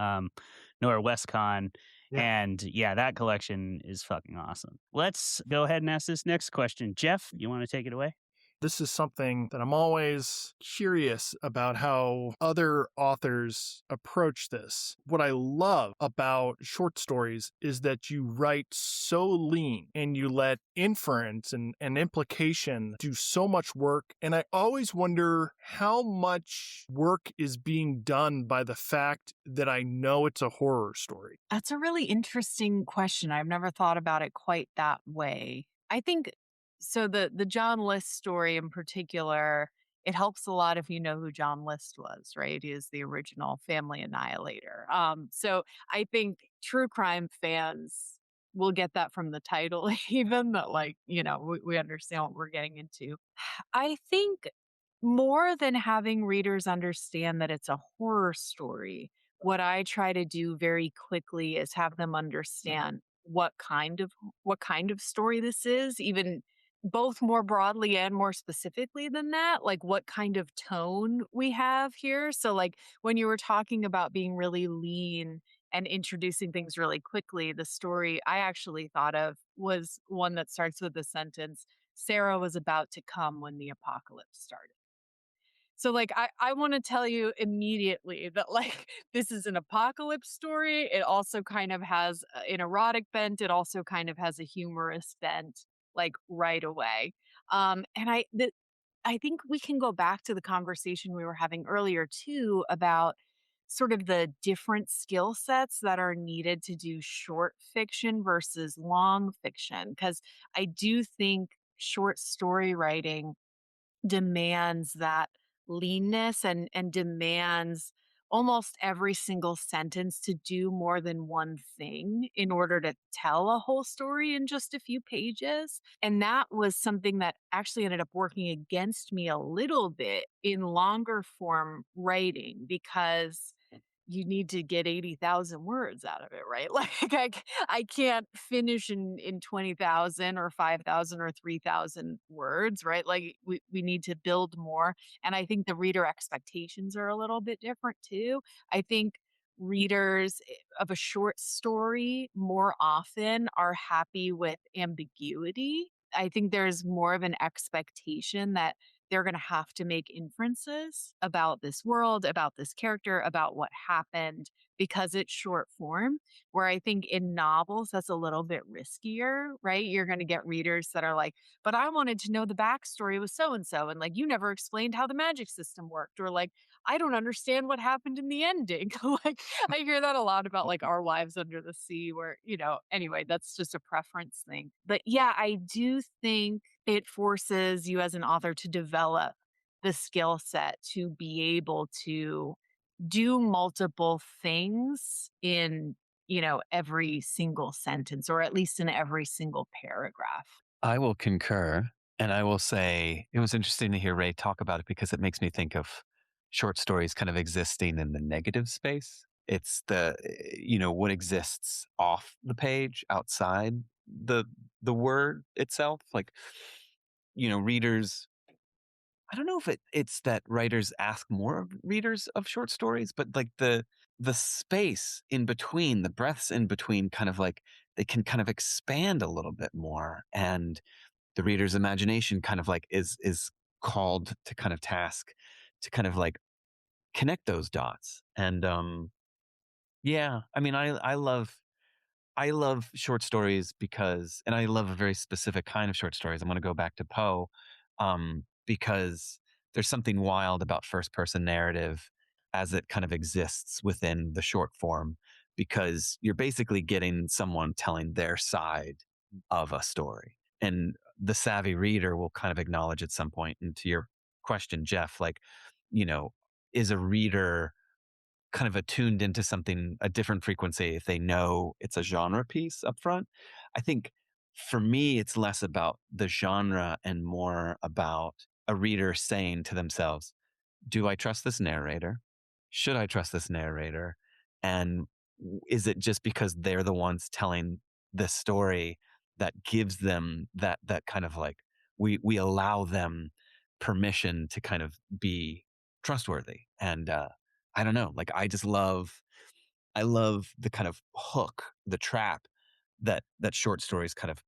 NorWestCon, Yeah. and yeah, that collection is fucking awesome. Let's go ahead and ask this next question. Jeff, you want to take it away? This is something that I'm always curious about how other authors approach this. What I love about short stories is that you write so lean and you let inference and implication do so much work. And I always wonder how much work is being done by the fact that I know it's a horror story. That's a really interesting question. I've never thought about it quite that way. I think so the John List story in particular, it helps a lot if you know who John List was, right? He is the original family annihilator. So I think true crime fans will get that from the title, even that like, we understand what we're getting into. I think more than having readers understand that it's a horror story, what I try to do very quickly is have them understand what kind of story this is, even both more broadly and more specifically than that, like what kind of tone we have here. So, like when you were talking about being really lean and introducing things really quickly, the story I actually thought of was one that starts with the sentence, Sarah was about to come when the apocalypse started. So, like, I want to tell you immediately that, like, this is an apocalypse story. It also kind of has an erotic bent. It also kind of has a humorous bent, like, right away. And I think we can go back to the conversation we were having earlier, too, about sort of the different skill sets that are needed to do short fiction versus long fiction. Because I do think short story writing demands that leanness and demands almost every single sentence to do more than one thing in order to tell a whole story in just a few pages. And that was something that actually ended up working against me a little bit in longer form writing because you need to get 80,000 words out of it, right? Like I can't finish in 20,000 or 5,000 or 3,000 words, right? Like we need to build more. And I think the reader expectations are a little bit different too. I think readers of a short story more often are happy with ambiguity. I think there's more of an expectation that they're going to have to make inferences about this world, about this character, about what happened because it's short form. Where I think in novels, that's a little bit riskier, right? You're going to get readers that are like, but I wanted to know the backstory with so and so. And like, you never explained how the magic system worked. Or like, I don't understand what happened in the ending. Like, I hear that a lot about like Our Wives Under the Sea, where, anyway, that's just a preference thing. But yeah, I do think it forces you as an author to develop the skill set to be able to do multiple things in, every single sentence or at least in every single paragraph. I will concur. And I will say it was interesting to hear Ray talk about it because it makes me think of short stories kind of existing in the negative space. It's what exists off the page outside the word itself. Like, readers, I don't know if it's that writers ask more of readers of short stories, but like the space in between, the breaths in between kind of like they can kind of expand a little bit more. And the reader's imagination kind of like is called to kind of task to kind of like connect those dots. And yeah, I mean I love short stories because, and I love a very specific kind of short stories. I'm going to go back to Poe, because there's something wild about first person narrative as it kind of exists within the short form, because you're basically getting someone telling their side of a story. And the savvy reader will kind of acknowledge at some point. And to your question, Jeff, like, you know, is a reader kind of attuned into something, a different frequency, if they know it's a genre piece up front? I think for me, it's less about the genre and more about a reader saying to themselves, do I trust this narrator? Should I trust this narrator? And is it just because they're the ones telling this story that gives them that kind of like, we allow them permission to kind of be trustworthy? And I don't know, like I love the kind of hook, the trap that short stories kind of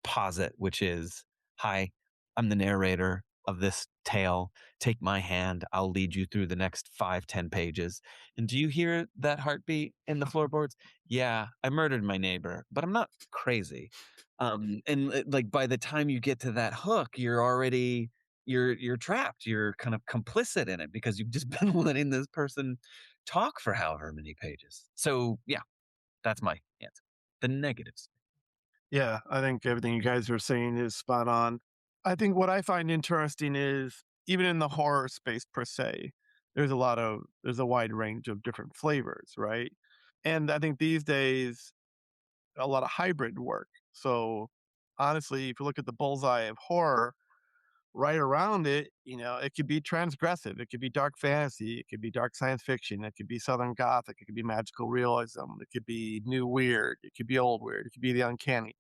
posit, which is, hi, I'm the narrator of this tale. Take my hand. I'll lead you through the next 5-10 pages. And do you hear that heartbeat in the floorboards? Yeah, I murdered my neighbor, but I'm not crazy. Like by the time you get to that hook, you're already you're trapped. You're kind of complicit in it because you've just been letting this person talk for however many pages. So yeah, that's my answer. The negatives. Yeah, I think everything you guys are saying is spot on. I think what I find interesting is even in the horror space per se, there's a wide range of different flavors, right? And I think these days a lot of hybrid work. So honestly, if you look at the bullseye of horror, right around it, it could be transgressive, it could be dark fantasy, it could be dark science fiction, it could be Southern Gothic, it could be magical realism, it could be new weird, it could be old weird, it could be the uncanny.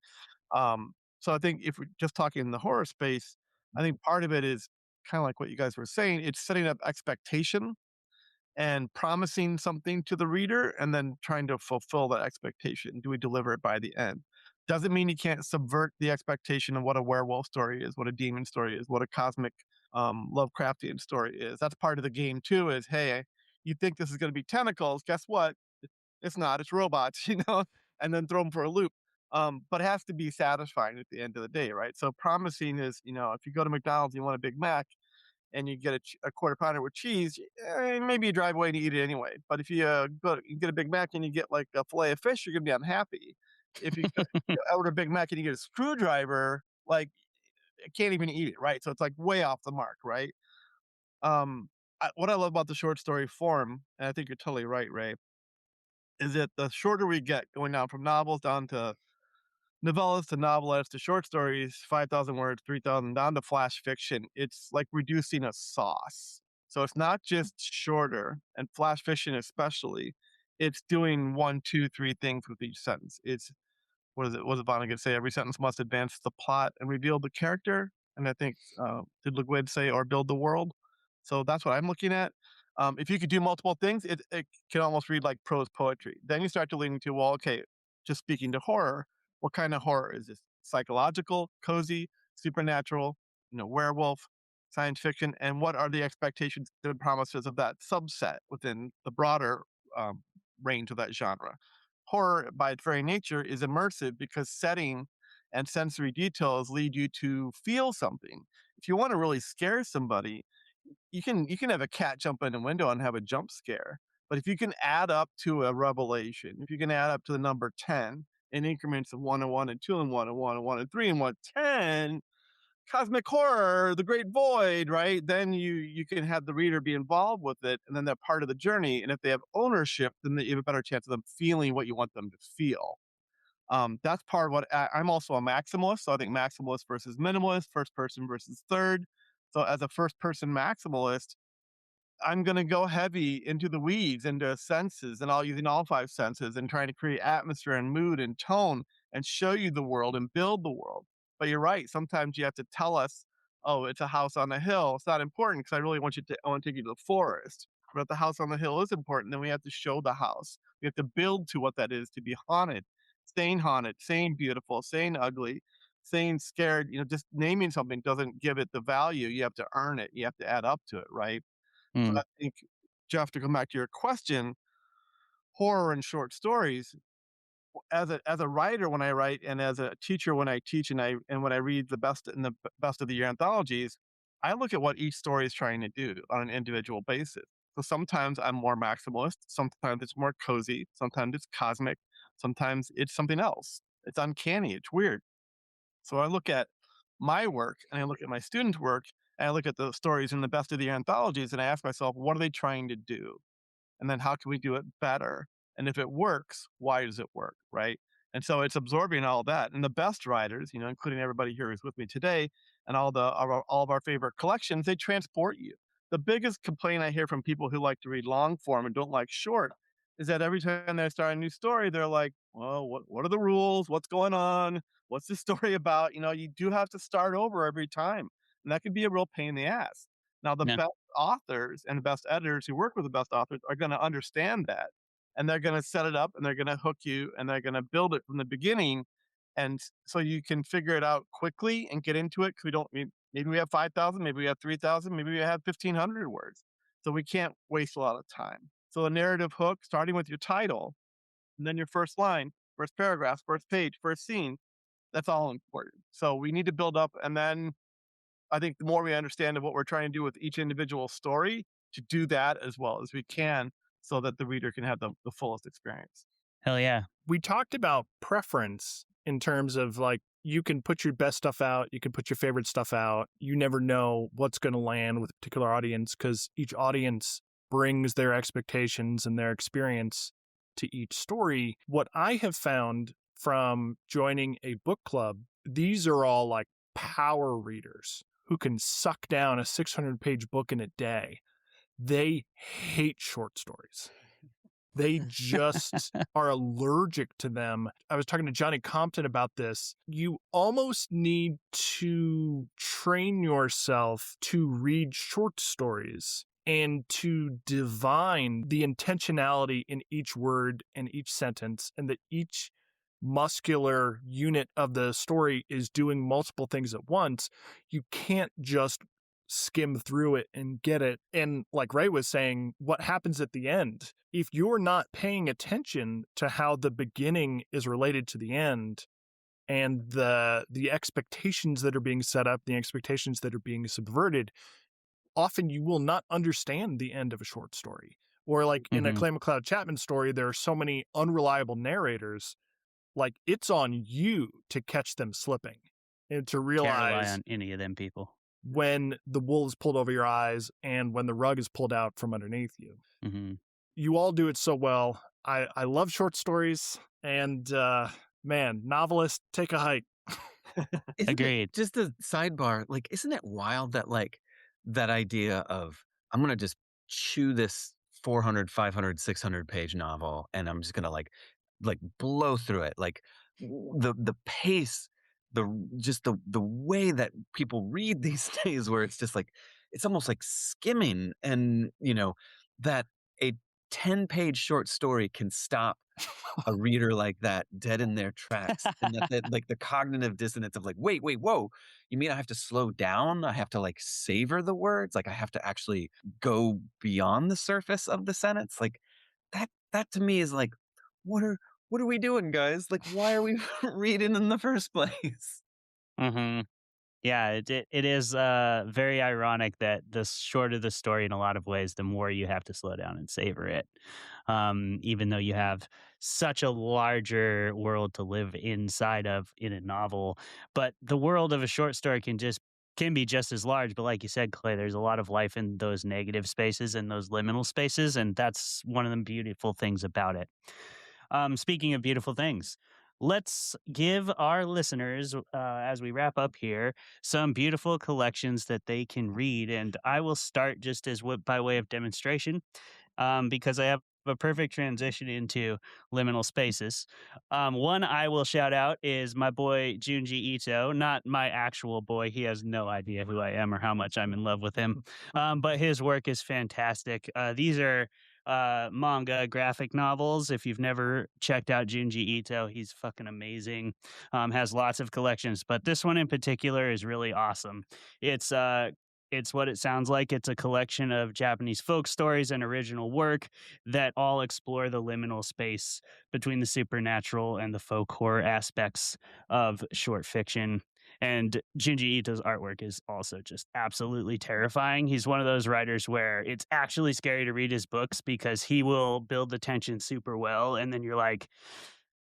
Um, So I think if we're just talking in the horror space, I think part of it is kind of like what you guys were saying. It's setting up expectation and promising something to the reader and then trying to fulfill that expectation. Do we deliver it by the end? Doesn't mean you can't subvert the expectation of what a werewolf story is, what a demon story is, what a cosmic Lovecraftian story is. That's part of the game too. Is hey, you think this is going to be tentacles? Guess what? It's not. It's robots, and then throw them for a loop. But it has to be satisfying at the end of the day, right? So promising is, if you go to McDonald's, and you want a Big Mac, and you get a quarter pounder with cheese, maybe you drive away and eat it anyway. But if you you get a Big Mac and you get like a fillet of fish, you're gonna be unhappy. If you order a Big Mac and you get a screwdriver, like you can't even eat it, right? So it's like way off the mark, right? What I love about the short story form, and I think you're totally right, Ray, is that the shorter we get, going down from novels down to novellas to novelettes to short stories, 5,000 words, 3,000, down to flash fiction. It's like reducing a sauce. So it's not just shorter, and flash fiction especially. It's doing one, two, three things with each sentence. It's what does Vonnegut say? Every sentence must advance the plot and reveal the character. And I think did Le Guin say or build the world? So that's what I'm looking at. If you could do multiple things, it can almost read like prose poetry. Then you start to lean into, well, okay, just speaking to horror, what kind of horror is this? Psychological, cozy, supernatural, werewolf, science fiction, and what are the expectations and promises of that subset within the broader range of that genre? Horror, by its very nature, is immersive because setting and sensory details lead you to feel something. If you want to really scare somebody, you can have a cat jump in a window and have a jump scare. But if you can add up to a revelation, if you can add up to the number 10 in increments of 1 and 1 and 2 and 1 and 1 and 1 and 3 and 1, 10, cosmic horror, the great void, right? Then you can have the reader be involved with it, and then they're part of the journey. And if they have ownership, then you have a better chance of them feeling what you want them to feel. That's part of what I'm also a maximalist. So I think maximalist versus minimalist, first person versus third. So as a first person maximalist, I'm going to go heavy into the weeds, into senses, and all using all 5 senses and trying to create atmosphere and mood and tone and show you the world and build the world. But you're right. Sometimes you have to tell us, oh, it's a house on a hill. It's not important because I want to take you to the forest. But if the house on the hill is important, then we have to show the house. We have to build to what that is to be haunted, saying beautiful, saying ugly, saying scared. Just naming something doesn't give it the value. You have to earn it. You have to add up to it, right? So Mm. I think, Jeff, to come back to your question, horror and short stories, as a writer when I write, and as a teacher when I teach, and when I read the best best of the year anthologies, I look at what each story is trying to do on an individual basis. So sometimes I'm more maximalist, sometimes it's more cozy, sometimes it's cosmic, sometimes it's something else. It's uncanny, it's weird. So I look at my work and I look at my students' work and I look at the stories in the best of the year anthologies and I ask myself, what are they trying to do? And then how can we do it better? And if it works, why does it work? Right. And so it's absorbing all that. And the best writers, including everybody here who's with me today and all of our favorite collections, they transport you. The biggest complaint I hear from people who like to read long form and don't like short is that every time they start a new story, they're like, well, what are the rules? What's going on? What's the story about? You do have to start over every time. And that can be a real pain in the ass. Now, the Yeah. best authors and the best editors who work with the best authors are going to understand that. And they're going to set it up and they're going to hook you and they're going to build it from the beginning. And so you can figure it out quickly and get into it. Cause maybe we have 5,000, maybe we have 3,000, maybe we have 1,500 words. So we can't waste a lot of time. So the narrative hook, starting with your title and then your first line, first paragraph, first page, first scene, that's all important. So we need to build up. And then I think the more we understand of what we're trying to do with each individual story, to do that as well as we can so that the reader can have the fullest experience. Hell yeah. We talked about preference in terms of like, you can put your best stuff out, you can put your favorite stuff out. You never know what's going to land with a particular audience because each audience brings their expectations and their experience to each story. What I have found from joining a book club, these are all like power readers who can suck down a 600-page book in a day. They hate short stories. They just are allergic to them. I was talking to Johnny Compton about this. You almost need to train yourself to read short stories and to divine the intentionality in each word and each sentence, and that each muscular unit of the story is doing multiple things at once. You can't just skim through it and get it. And like Ray was saying, what happens at the end? If you're not paying attention to how the beginning is related to the end, and the expectations that are being set up, the expectations that are being subverted, often you will not understand the end of a short story. Or like in a Clay McLeod Chapman story, there are so many unreliable narrators. Like, it's on you to catch them slipping and to Can't rely realize on any of them people. when the wool is pulled over your eyes and when the rug is pulled out from underneath you. Mm-hmm. You all do it so well. I love short stories, and man, novelists, take a hike. Agreed. Just a sidebar, like, isn't it wild that like that idea of I'm gonna just chew this 400, 500, 600 page novel and I'm just gonna like blow through it, like the pace, the way that people read these days, where it's just like it's almost like skimming, and that a 10-page short story can stop a reader like that dead in their tracks, and that like the cognitive dissonance of like, wait, whoa, you mean I have to slow down? I have to like savor the words, like I have to actually go beyond the surface of the sentence, like that to me is like, what are we doing, guys? Like, why are we reading in the first place? Mm-hmm. Yeah, it is very ironic that the shorter the story in a lot of ways, the more you have to slow down and savor it. Even though you have such a larger world to live inside of in a novel, but the world of a short story can be just as large. But like you said, Clay, there's a lot of life in those negative spaces and those liminal spaces, and that's one of the beautiful things about it. Speaking of beautiful things, let's give our listeners, as we wrap up here, some beautiful collections that they can read. And I will start just by way of demonstration, because I have a perfect transition into liminal spaces. One I will shout out is my boy Junji Ito, not my actual boy. He has no idea who I am or how much I'm in love with him. But his work is fantastic. These are manga graphic novels. If you've never checked out Junji Ito, he's fucking amazing. Has lots of collections, but this one in particular is really awesome. It's what it sounds like. It's a collection of Japanese folk stories and original work that all explore the liminal space between the supernatural and the folk horror aspects of short fiction. And Junji Ito's artwork is also just absolutely terrifying. He's one of those writers where it's actually scary to read his books because he will build the tension super well. And then you're like,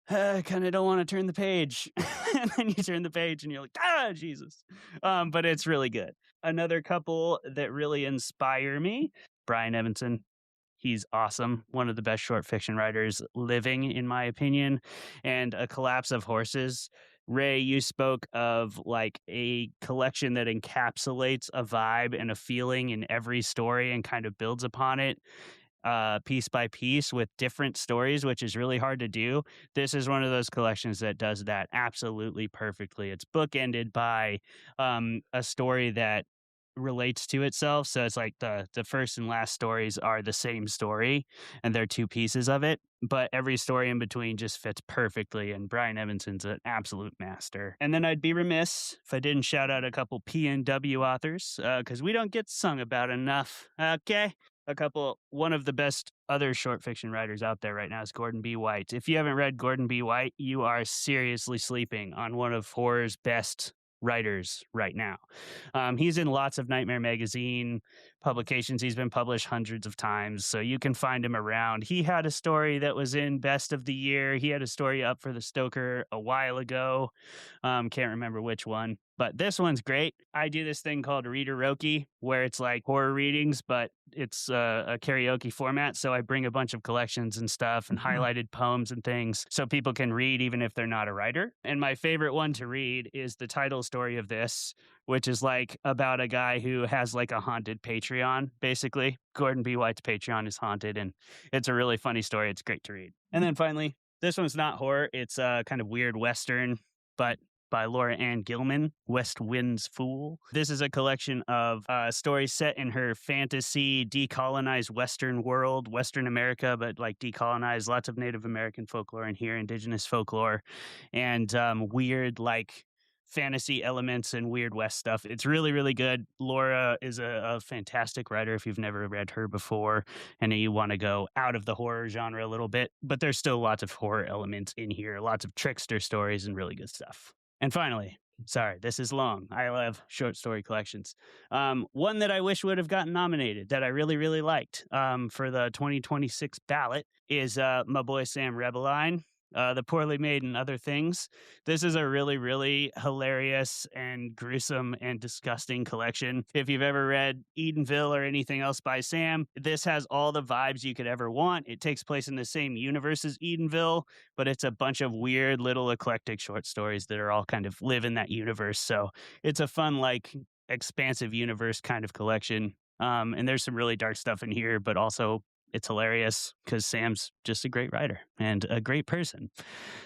I kind of don't want to turn the page. And then you turn the page and you're like, Jesus. But it's really good. Another couple that really inspire me, Brian Evanson. He's awesome. One of the best short fiction writers living, in my opinion. And A Collapse of Horses. Ray, you spoke of like a collection that encapsulates a vibe and a feeling in every story and kind of builds upon it piece by piece with different stories, which is really hard to do. This is one of those collections that does that absolutely perfectly. It's bookended by a story that relates to itself. So it's like the first and last stories are the same story and they're two pieces of it, but every story in between just fits perfectly. And Brian Evanson's an absolute master. And then I'd be remiss if I didn't shout out a couple PNW authors, because we don't get sung about enough. Okay. One of the best other short fiction writers out there right now is Gordon B. White. If you haven't read Gordon B. White, you are seriously sleeping on one of horror's best writers right now. He's in lots of Nightmare Magazine publications. He's been published hundreds of times, so you can find him around. He had a story that was in Best of the Year. He had a story up for the Stoker a while ago. Can't remember which one. But this one's great. I do this thing called Readeroki, where it's like horror readings, but it's a karaoke format. So I bring a bunch of collections and stuff and highlighted poems and things so people can read even if they're not a writer. And my favorite one to read is the title story of this, which is like about a guy who has like a haunted Patreon, basically. Gordon B. White's Patreon is haunted, and it's a really funny story. It's great to read. And then finally, this one's not horror. It's a kind of weird Western, but by Laura Ann Gilman, West Wind's Fool. This is a collection of stories set in her fantasy decolonized Western world, Western America, but like decolonized, lots of Native American folklore in here, indigenous folklore, and weird like fantasy elements and weird West stuff. It's really, really good. Laura is a fantastic writer if you've never read her before and you want to go out of the horror genre a little bit, but there's still lots of horror elements in here, lots of trickster stories and really good stuff. And finally, sorry, this is long. I love short story collections. One that I wish would have gotten nominated that I really, really liked for the 2026 ballot is my boy Sam Rebeline. The Poorly Made and Other Things. This is a really, really hilarious and gruesome and disgusting collection. If you've ever read Edenville or anything else by Sam, this has all the vibes you could ever want. It takes place in the same universe as Edenville, but it's a bunch of weird little eclectic short stories that are all kind of live in that universe. So it's a fun, like, expansive universe kind of collection. And there's some really dark stuff in here, but also it's hilarious because Sam's just a great writer and a great person.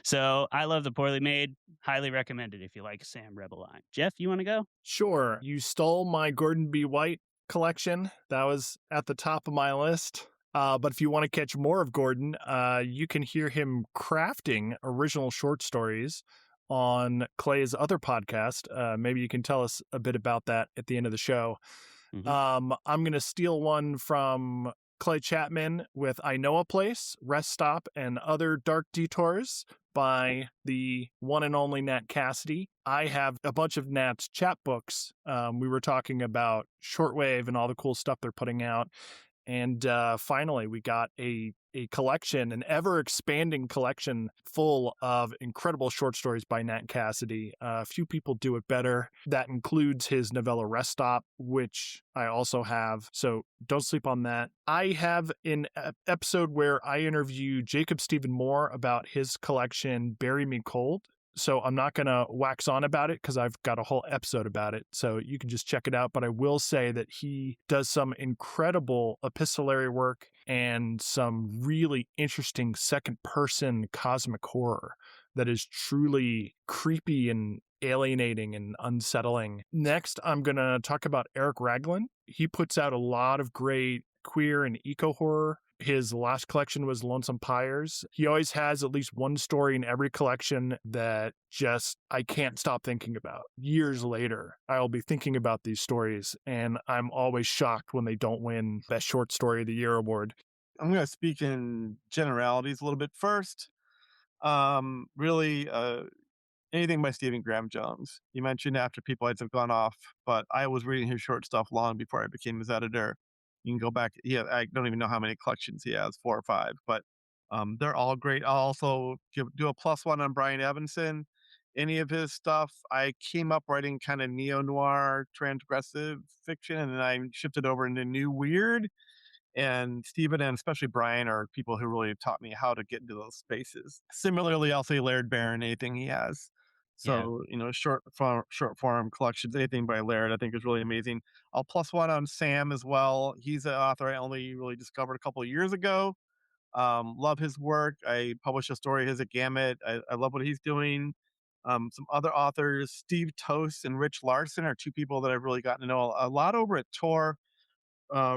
So I love The Poorly Made. Highly recommended if you like Sam Rebeline. Jeff, you want to go? Sure. You stole my Gordon B. White collection. That was at the top of my list. But if you want to catch more of Gordon, you can hear him crafting original short stories on Clay's other podcast. Maybe you can tell us a bit about that at the end of the show. Mm-hmm. I'm going to steal one from Clay Chapman with I Know a Place, Rest Stop, and Other Dark Detours by the one and only Nat Cassidy. I have a bunch of Nat's chapbooks. We were talking about shortwave and all the cool stuff they're putting out. And finally, we got a collection, an ever-expanding collection full of incredible short stories by Nat Cassidy. A few people do it better. That includes his novella Rest Stop, which I also have, so don't sleep on that. I have an episode where I interview Jacob Stephen Moore about his collection Bury Me Cold. So I'm not going to wax on about it because I've got a whole episode about it. So you can just check it out. But I will say that he does some incredible epistolary work and some really interesting second-person cosmic horror that is truly creepy and alienating and unsettling. Next, I'm going to talk about Eric Raglan. He puts out a lot of great queer and eco-horror. His last collection was Lonesome Pyres. He always has at least one story in every collection that just I can't stop thinking about. Years later, I'll be thinking about these stories, and I'm always shocked when they don't win Best Short Story of the Year award. I'm going to speak in generalities a little bit first. Anything by Stephen Graham Jones. You mentioned After People Lights Have Gone Off, but I was reading his short stuff long before I became his editor. You can go back. I don't even know how many collections he has, 4 or 5, but they're all great. I'll also do a +1 on Brian Evanson. Any of his stuff, I came up writing kind of neo-noir, transgressive fiction, and then I shifted over into new weird. And Stephen and especially Brian are people who really taught me how to get into those spaces. Similarly, I'll say Laird Barron, anything he has. So, short form collections, anything by Laird, I think is really amazing. I'll +1 on Sam as well. He's an author I only really discovered a couple of years ago. Love his work. I published a story of his at Gamut. I love what he's doing. Some other authors, Steve Toast and Rich Larson, are 2 people that I've really gotten to know a lot over at Tor.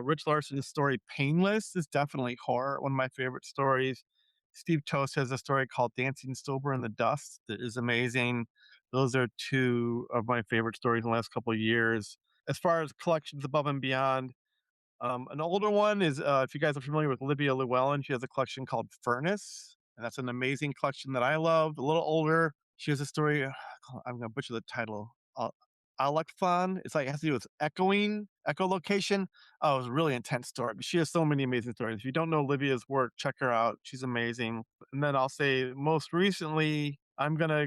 Rich Larson's story Painless is definitely horror, one of my favorite stories. Steve Toast has a story called Dancing Sober in the Dust that is amazing. Those are 2 of my favorite stories in the last couple of years. As far as collections above and beyond, an older one is, if you guys are familiar with Livia Llewellyn, she has a collection called Furnace, and that's an amazing collection that I love. A little older, she has a story, I'm going to butcher the title, Alekthon. It's like it has to do with echolocation. Oh, it was a really intense story. But she has so many amazing stories. If you don't know Livia's work, check her out. She's amazing. And then I'll say most recently, I'm gonna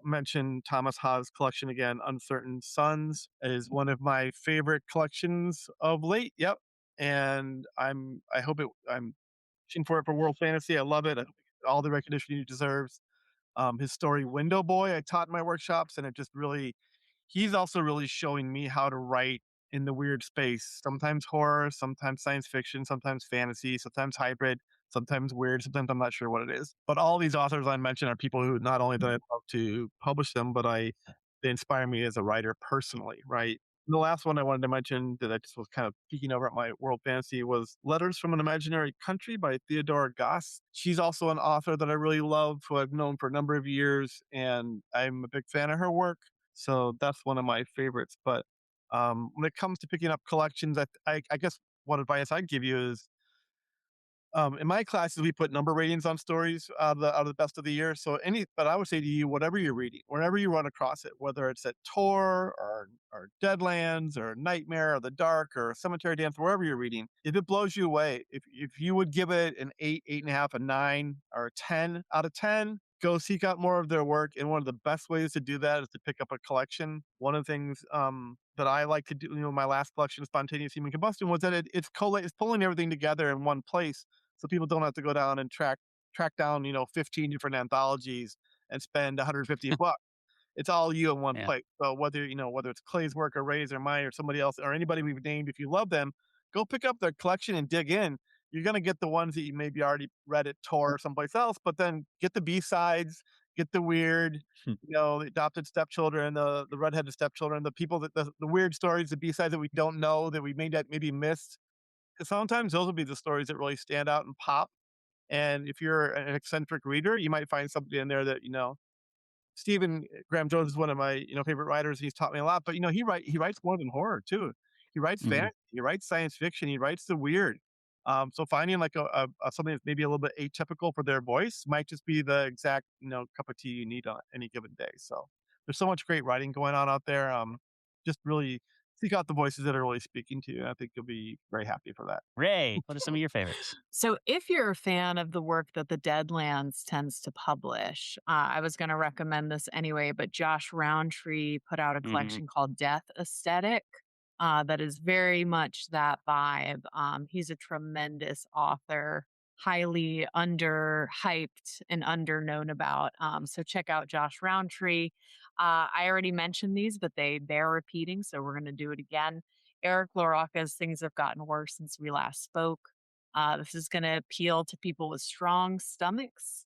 mention Thomas Ha's collection again. Uncertain Suns is one of my favorite collections of late. Yep, and I hope I'm pushing for it for World Fantasy. I love it. I hope it gets all the recognition he deserves. His story Window Boy I taught in my workshops, and it just really he's also really showing me how to write in the weird space. Sometimes horror, sometimes science fiction, sometimes fantasy, sometimes hybrid, sometimes weird, sometimes I'm not sure what it is. But all these authors I mentioned are people who not only do I love to publish them, but they inspire me as a writer personally, right? The last one I wanted to mention that I just was kind of peeking over at my world fantasy was Letters from an Imaginary Country by Theodora Goss. She's also an author that I really love, who I've known for a number of years, and I'm a big fan of her work. So that's one of my favorites. But when it comes to picking up collections, I guess what advice I'd give you is in my classes, we put number ratings on stories out of the best of the year. But I would say to you, whatever you're reading, whenever you run across it, whether it's at Tor or Deadlands or Nightmare or The Dark or Cemetery Dance, wherever you're reading, if it blows you away, if you would give it an 8, 8.5, a 9, or a 10 out of 10, go seek out more of their work. And one of the best ways to do that is to pick up a collection. One of the things that I like to do, my last collection, Spontaneous Human Combustion, was that it's pulling everything together in one place so people don't have to go down and track down 15 different anthologies and spend 150 bucks. It's all you in one Yeah. place. So whether it's Clay's work or Ray's or mine or somebody else or anybody we've named, if you love them, go pick up their collection and dig in. You're gonna get the ones that you maybe already read at Tor or someplace else, but then get the B-sides, get the weird, the adopted stepchildren, the redheaded stepchildren, the people that the weird stories, the B-sides that we don't know that we maybe missed. 'Cause sometimes those will be the stories that really stand out and pop. And if you're an eccentric reader, you might find something in there that, Stephen Graham Jones is one of my, favorite writers. He's taught me a lot, but he writes more than horror too. He writes Mhm. fantasy, he writes science fiction, he writes the weird. So finding like something that's maybe a little bit atypical for their voice might just be the exact, cup of tea you need on any given day. So there's so much great writing going on out there. Just really seek out the voices that are really speaking to you. I think you'll be very happy for that. Ray, what are some of your favorites? So, if you're a fan of the work that the Deadlands tends to publish, I was going to recommend this anyway, but Josh Roundtree put out a Mhm. collection called Death Aesthetic that is very much that vibe. He's a tremendous author, highly underhyped and underknown about. So, check out Josh Roundtree. I already mentioned these, but they're repeating, so we're going to do it again. Eric LaRocca's Things Have Gotten Worse Since We Last Spoke. This is going to appeal to people with strong stomachs.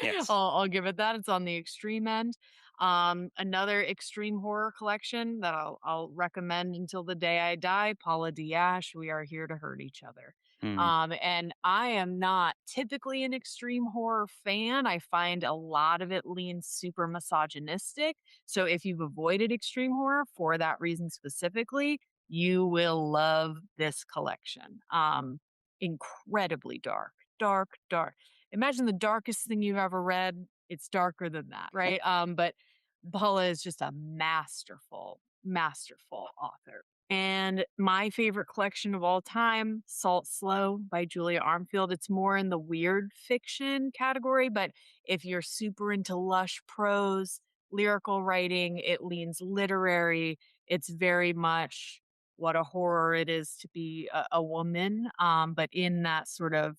Yes. I'll give it that. It's on the extreme end. Another extreme horror collection that I'll recommend until the day I die. Paula Diaz, We Are Here to Hurt Each Other. Mhm. And I am not typically an extreme horror fan. I find a lot of it leans super misogynistic. So if you've avoided extreme horror for that reason specifically, you will love this collection. Incredibly dark, dark, dark. Imagine the darkest thing you've ever read. It's darker than that, right? But Paula is just a masterful, masterful author. And my favorite collection of all time, Salt Slow by Julia Armfield. It's more in the weird fiction category, but if you're super into lush prose, lyrical writing, it leans literary. It's very much what a horror it is to be a woman, but in that sort of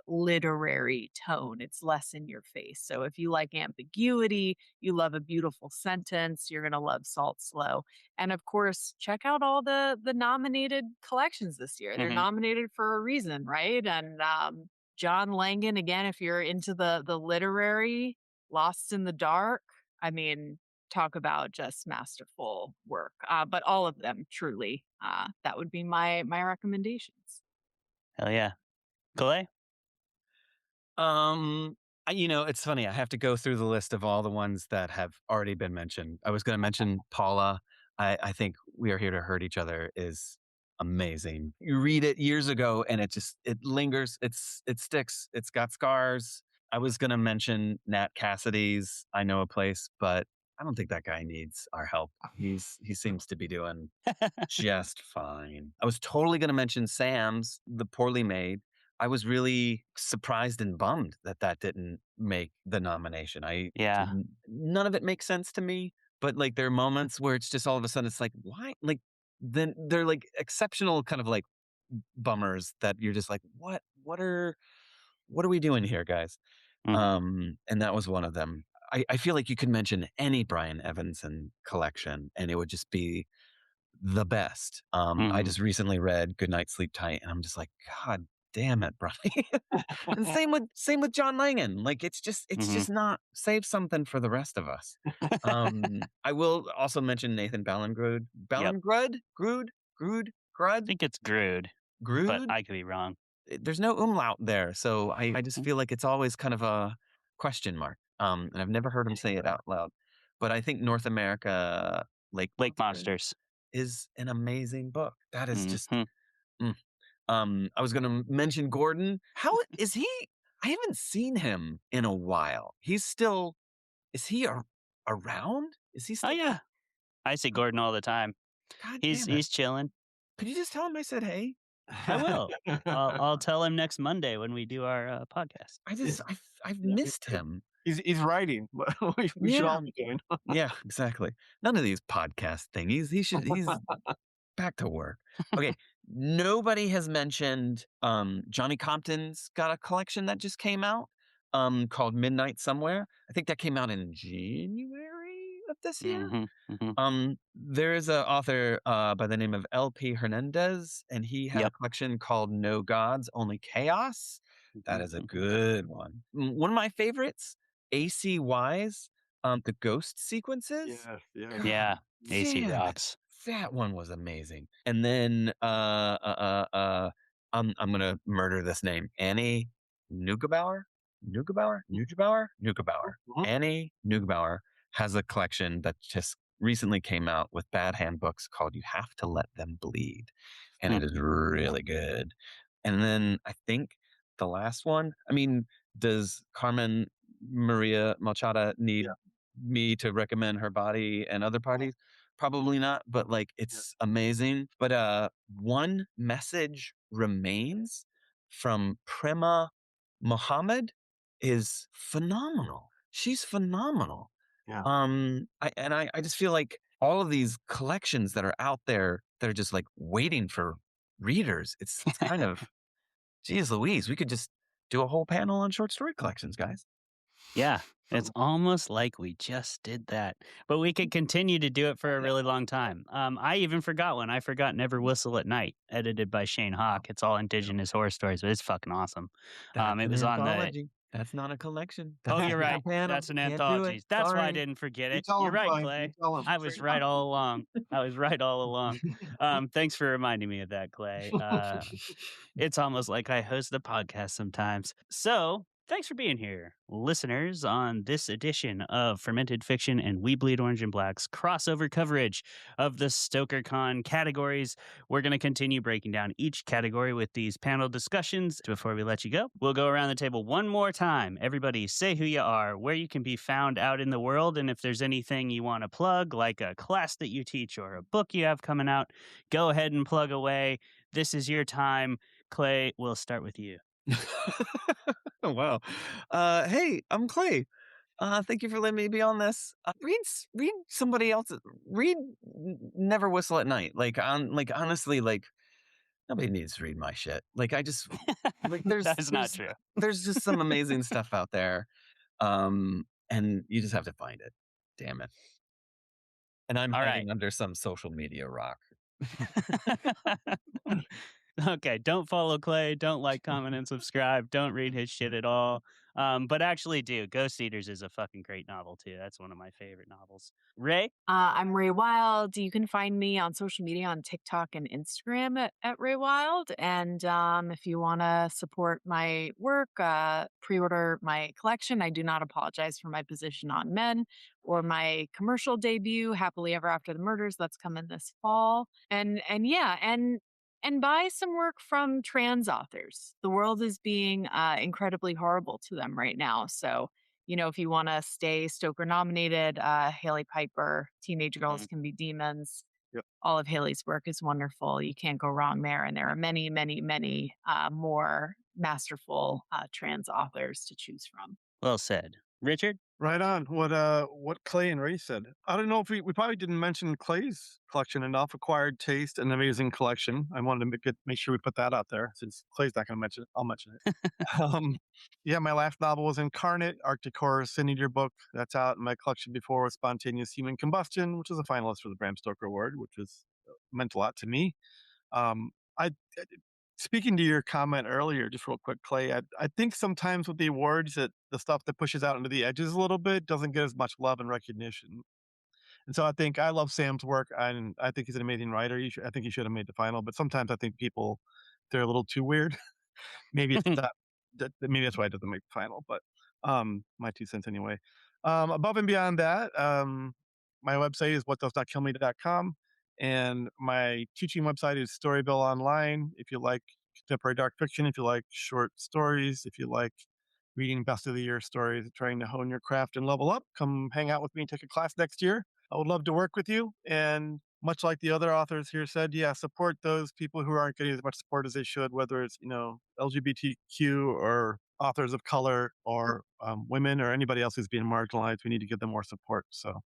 literary tone. It's less in your face. So if you like ambiguity, you love a beautiful sentence, you're going to love Salt Slow. And of course, check out all the nominated collections this year. They're Mhm. nominated for a reason, right? And John Langan, again, if you're into the literary, Lost in the Dark. I mean, talk about just masterful work. But all of them, truly, that would be my recommendations. Hell yeah. Clay? It's funny. I have to go through the list of all the ones that have already been mentioned. I was going to mention Paula. I think We Are Here to Hurt Each Other is amazing. You read it years ago and it lingers. It sticks. It's got scars. I was going to mention Nat Cassidy's I Know a Place, but I don't think that guy needs our help. He seems to be doing just fine. I was totally going to mention Sam's The Poorly Made. I was really surprised and bummed that didn't make the nomination. Yeah. None of it makes sense to me, but like there are moments where it's just all of a sudden it's like, why? Like then they're like exceptional kind of like bummers that you're just like, what are we doing here, guys? And that was one of them. I feel like you could mention any Brian Evanson collection and it would just be the best. I just recently read Good Night, Sleep Tight, and I'm just like, God damn it, Brian. And same with John Langan. Like it's just not save something for the rest of us. I will also mention Nathan Ballingrud. Yep. Grud? I think it's Grood, but Grood? I could be wrong. There's no umlaut there, so I just feel like it's always kind of a question mark. And I've never heard him say it out loud. But I think North America Lake Monsters is an amazing book. That is just. Mhm. I was going to mention Gordon. How is he? I haven't seen him in a while. He's still. Is he around? Is he still? Oh yeah, I see Gordon all the time. God He's damn it. he's chilling. Could you just tell him I said hey? I will. I'll tell him next Monday when we do our podcast. I've missed him. He's writing. We should all be doing. Yeah, exactly. None of these podcast thingies. He's back to work. Okay. Nobody has mentioned Johnny Compton's got a collection that just came out called Midnight Somewhere. I think that came out in January of this year. There is an author by the name of L.P. Hernandez, and he had a collection called No Gods, Only Chaos. That is a good one. One of my favorites, A.C. Wise, the ghost sequences. Yeah, AC rocks. That one was amazing. And then I'm gonna murder this name. Annie Neugebauer. Annie Neugebauer has a collection that just recently came out with Bad Handbooks called You Have to Let Them Bleed. And it is really good. And then I think the last one, I mean, does Carmen Maria Machado need me to recommend her body and other parties? Probably not, but like it's amazing. But One Message Remains from Prema Mohammed is phenomenal. She's phenomenal. Yeah. I just feel like all of these collections that are out there that are just like waiting for readers. It's kind of, geez Louise, we could just do a whole panel on short story collections, guys. Yeah, it's almost like we just did that. But we could continue to do it for a really long time. I even forgot one. I forgot Never Whistle at Night, edited by Shane Hawk. It's all indigenous horror stories, but it's fucking awesome. That's It was an on the. anthology. That's not a collection. Oh, That's you're not a right. panel. That's an Can't do anthology. it. That's why I Sorry. didn't forget You it. tell You're him, right, Clay. Clay. You tell him. I was right all along. I was right all along. Thanks for reminding me of that, Clay. It's almost like I host the podcast sometimes. So, thanks for being here, listeners, on this edition of Fermented Fiction and We Bleed Orange and Black's crossover coverage of the StokerCon categories. We're going to continue breaking down each category with these panel discussions. Before we let you go, we'll go around the table one more time. Everybody say who you are, where you can be found out in the world, and if there's anything you want to plug, like a class that you teach or a book you have coming out, go ahead and plug away. This is your time. Clay, we'll start with you. Oh, wow. Hey, I'm Clay. Thank you for letting me be on this. Read somebody else's. Read Never Whistle at Night. Honestly, nobody needs to read my shit. That's not true. There's just some amazing stuff out there, and you just have to find it. Damn it. And I'm hiding under some social media rock. Okay, don't follow Clay. Don't like, comment, and subscribe. Don't read his shit at all. But actually do. Ghost Eaters is a fucking great novel, too. That's one of my favorite novels. Ray? I'm Ray Wilde. You can find me on social media on TikTok and Instagram at Ray Wilde. And if you want to support my work, pre-order my collection. I do not apologize for my position on men or my commercial debut, Happily Ever After the Murders. That's coming this fall. And buy some work from trans authors. The world is being incredibly horrible to them right now. So, if you want to stay Stoker nominated, Haley Piper, Teenage Girls Can Be Demons. Yep. All of Haley's work is wonderful. You can't go wrong there. And there are many, many, many more masterful trans authors to choose from. Well said. Richard? Right on. What Clay and Ray said. I don't know if we probably didn't mention Clay's collection enough. Acquired Taste, an amazing collection. I wanted to make sure we put that out there since Clay's not going to mention it. I'll mention it. Yeah, my last novel was Incarnate, Arctic Horror Sin Eater book. That's out in my collection before with Spontaneous Human Combustion, which is a finalist for the Bram Stoker Award, which was meant a lot to me. Um, I Speaking to your comment earlier, just real quick, Clay, I think sometimes with the awards that the stuff that pushes out into the edges a little bit doesn't get as much love and recognition. And so I love Sam's work, and I think he's an amazing writer. I think he should have made the final, but sometimes I think they're a little too weird. Maybe it's not maybe that's why it doesn't make the final, but my 2 cents anyway. Above and beyond that, my website is whatdoesnotkillme.com, and my teaching website is Storyville Online. If you like contemporary dark fiction, if you like short stories, if you like reading best of the year stories, trying to hone your craft and level up, come hang out with me and take a class next year. I would love to work with you. And much like the other authors here said, yeah, support those people who aren't getting as much support as they should, whether it's, LGBTQ or authors of color or women or anybody else who's being marginalized. We need to give them more support. So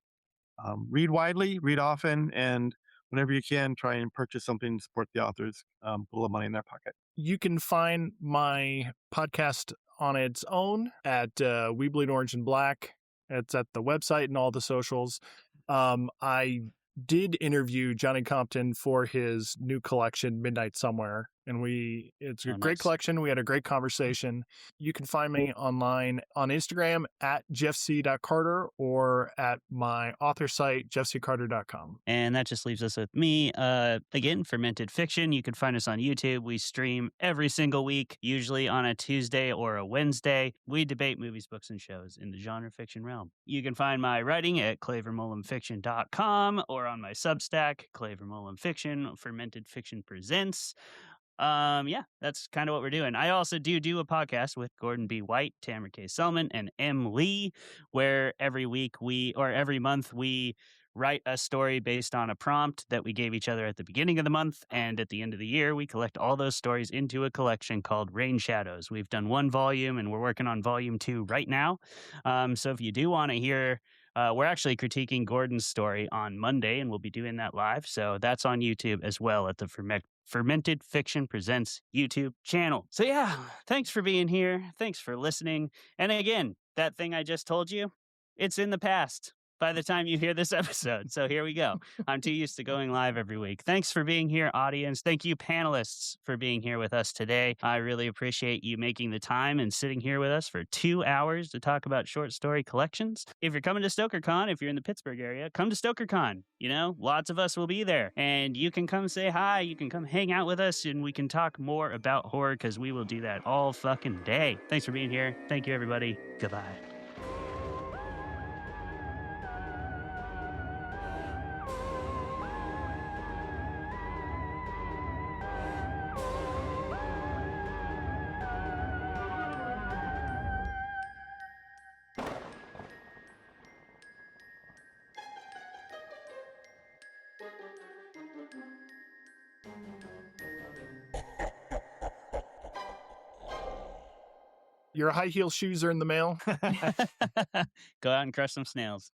read widely, read often, and whenever you can, try and purchase something to support the authors, put a little money in their pocket. You can find my podcast on its own at We Bleed Orange and Black. It's at the website and all the socials. I did interview Johnny Compton for his new collection, Midnight Somewhere, and it's a great nice. collection. We had a great conversation. You can find me online on Instagram at jeffc.carter or at my author site, jeffccarter.com. And that just leaves us with me. Again, Fermented Fiction. You can find us on YouTube. We stream every single week, usually on a Tuesday or a Wednesday. We debate movies, books, and shows in the genre fiction realm. You can find my writing at clavermullenfiction.com or on my Substack, Clavermullen Fiction, Fermented Fiction Presents. Yeah, that's kind of what we're doing. I also do a podcast with Gordon B. White, Tamara K. Selman, and M. Lee, where every month we write a story based on a prompt that we gave each other at the beginning of the month, and at the end of the year, we collect all those stories into a collection called Rain Shadows. We've done 1 volume, and we're working on volume 2 right now. So if you do want to hear, we're actually critiquing Gordon's story on Monday, and we'll be doing that live. So that's on YouTube as well at the Fermented Fiction Presents YouTube channel. So yeah, thanks for being here. Thanks for listening. And again, that thing I just told you, it's in the past by the time you hear this episode. So here we go. I'm too used to going live every week. Thanks for being here, audience. Thank you, panelists, for being here with us today. I really appreciate you making the time and sitting here with us for 2 hours to talk about short story collections. If you're coming to StokerCon, if you're in the Pittsburgh area, come to StokerCon. Lots of us will be there. And you can come say hi. You can come hang out with us, and we can talk more about horror because we will do that all fucking day. Thanks for being here. Thank you, everybody. Goodbye. Your high heel shoes are in the mail. Go out and crush some snails.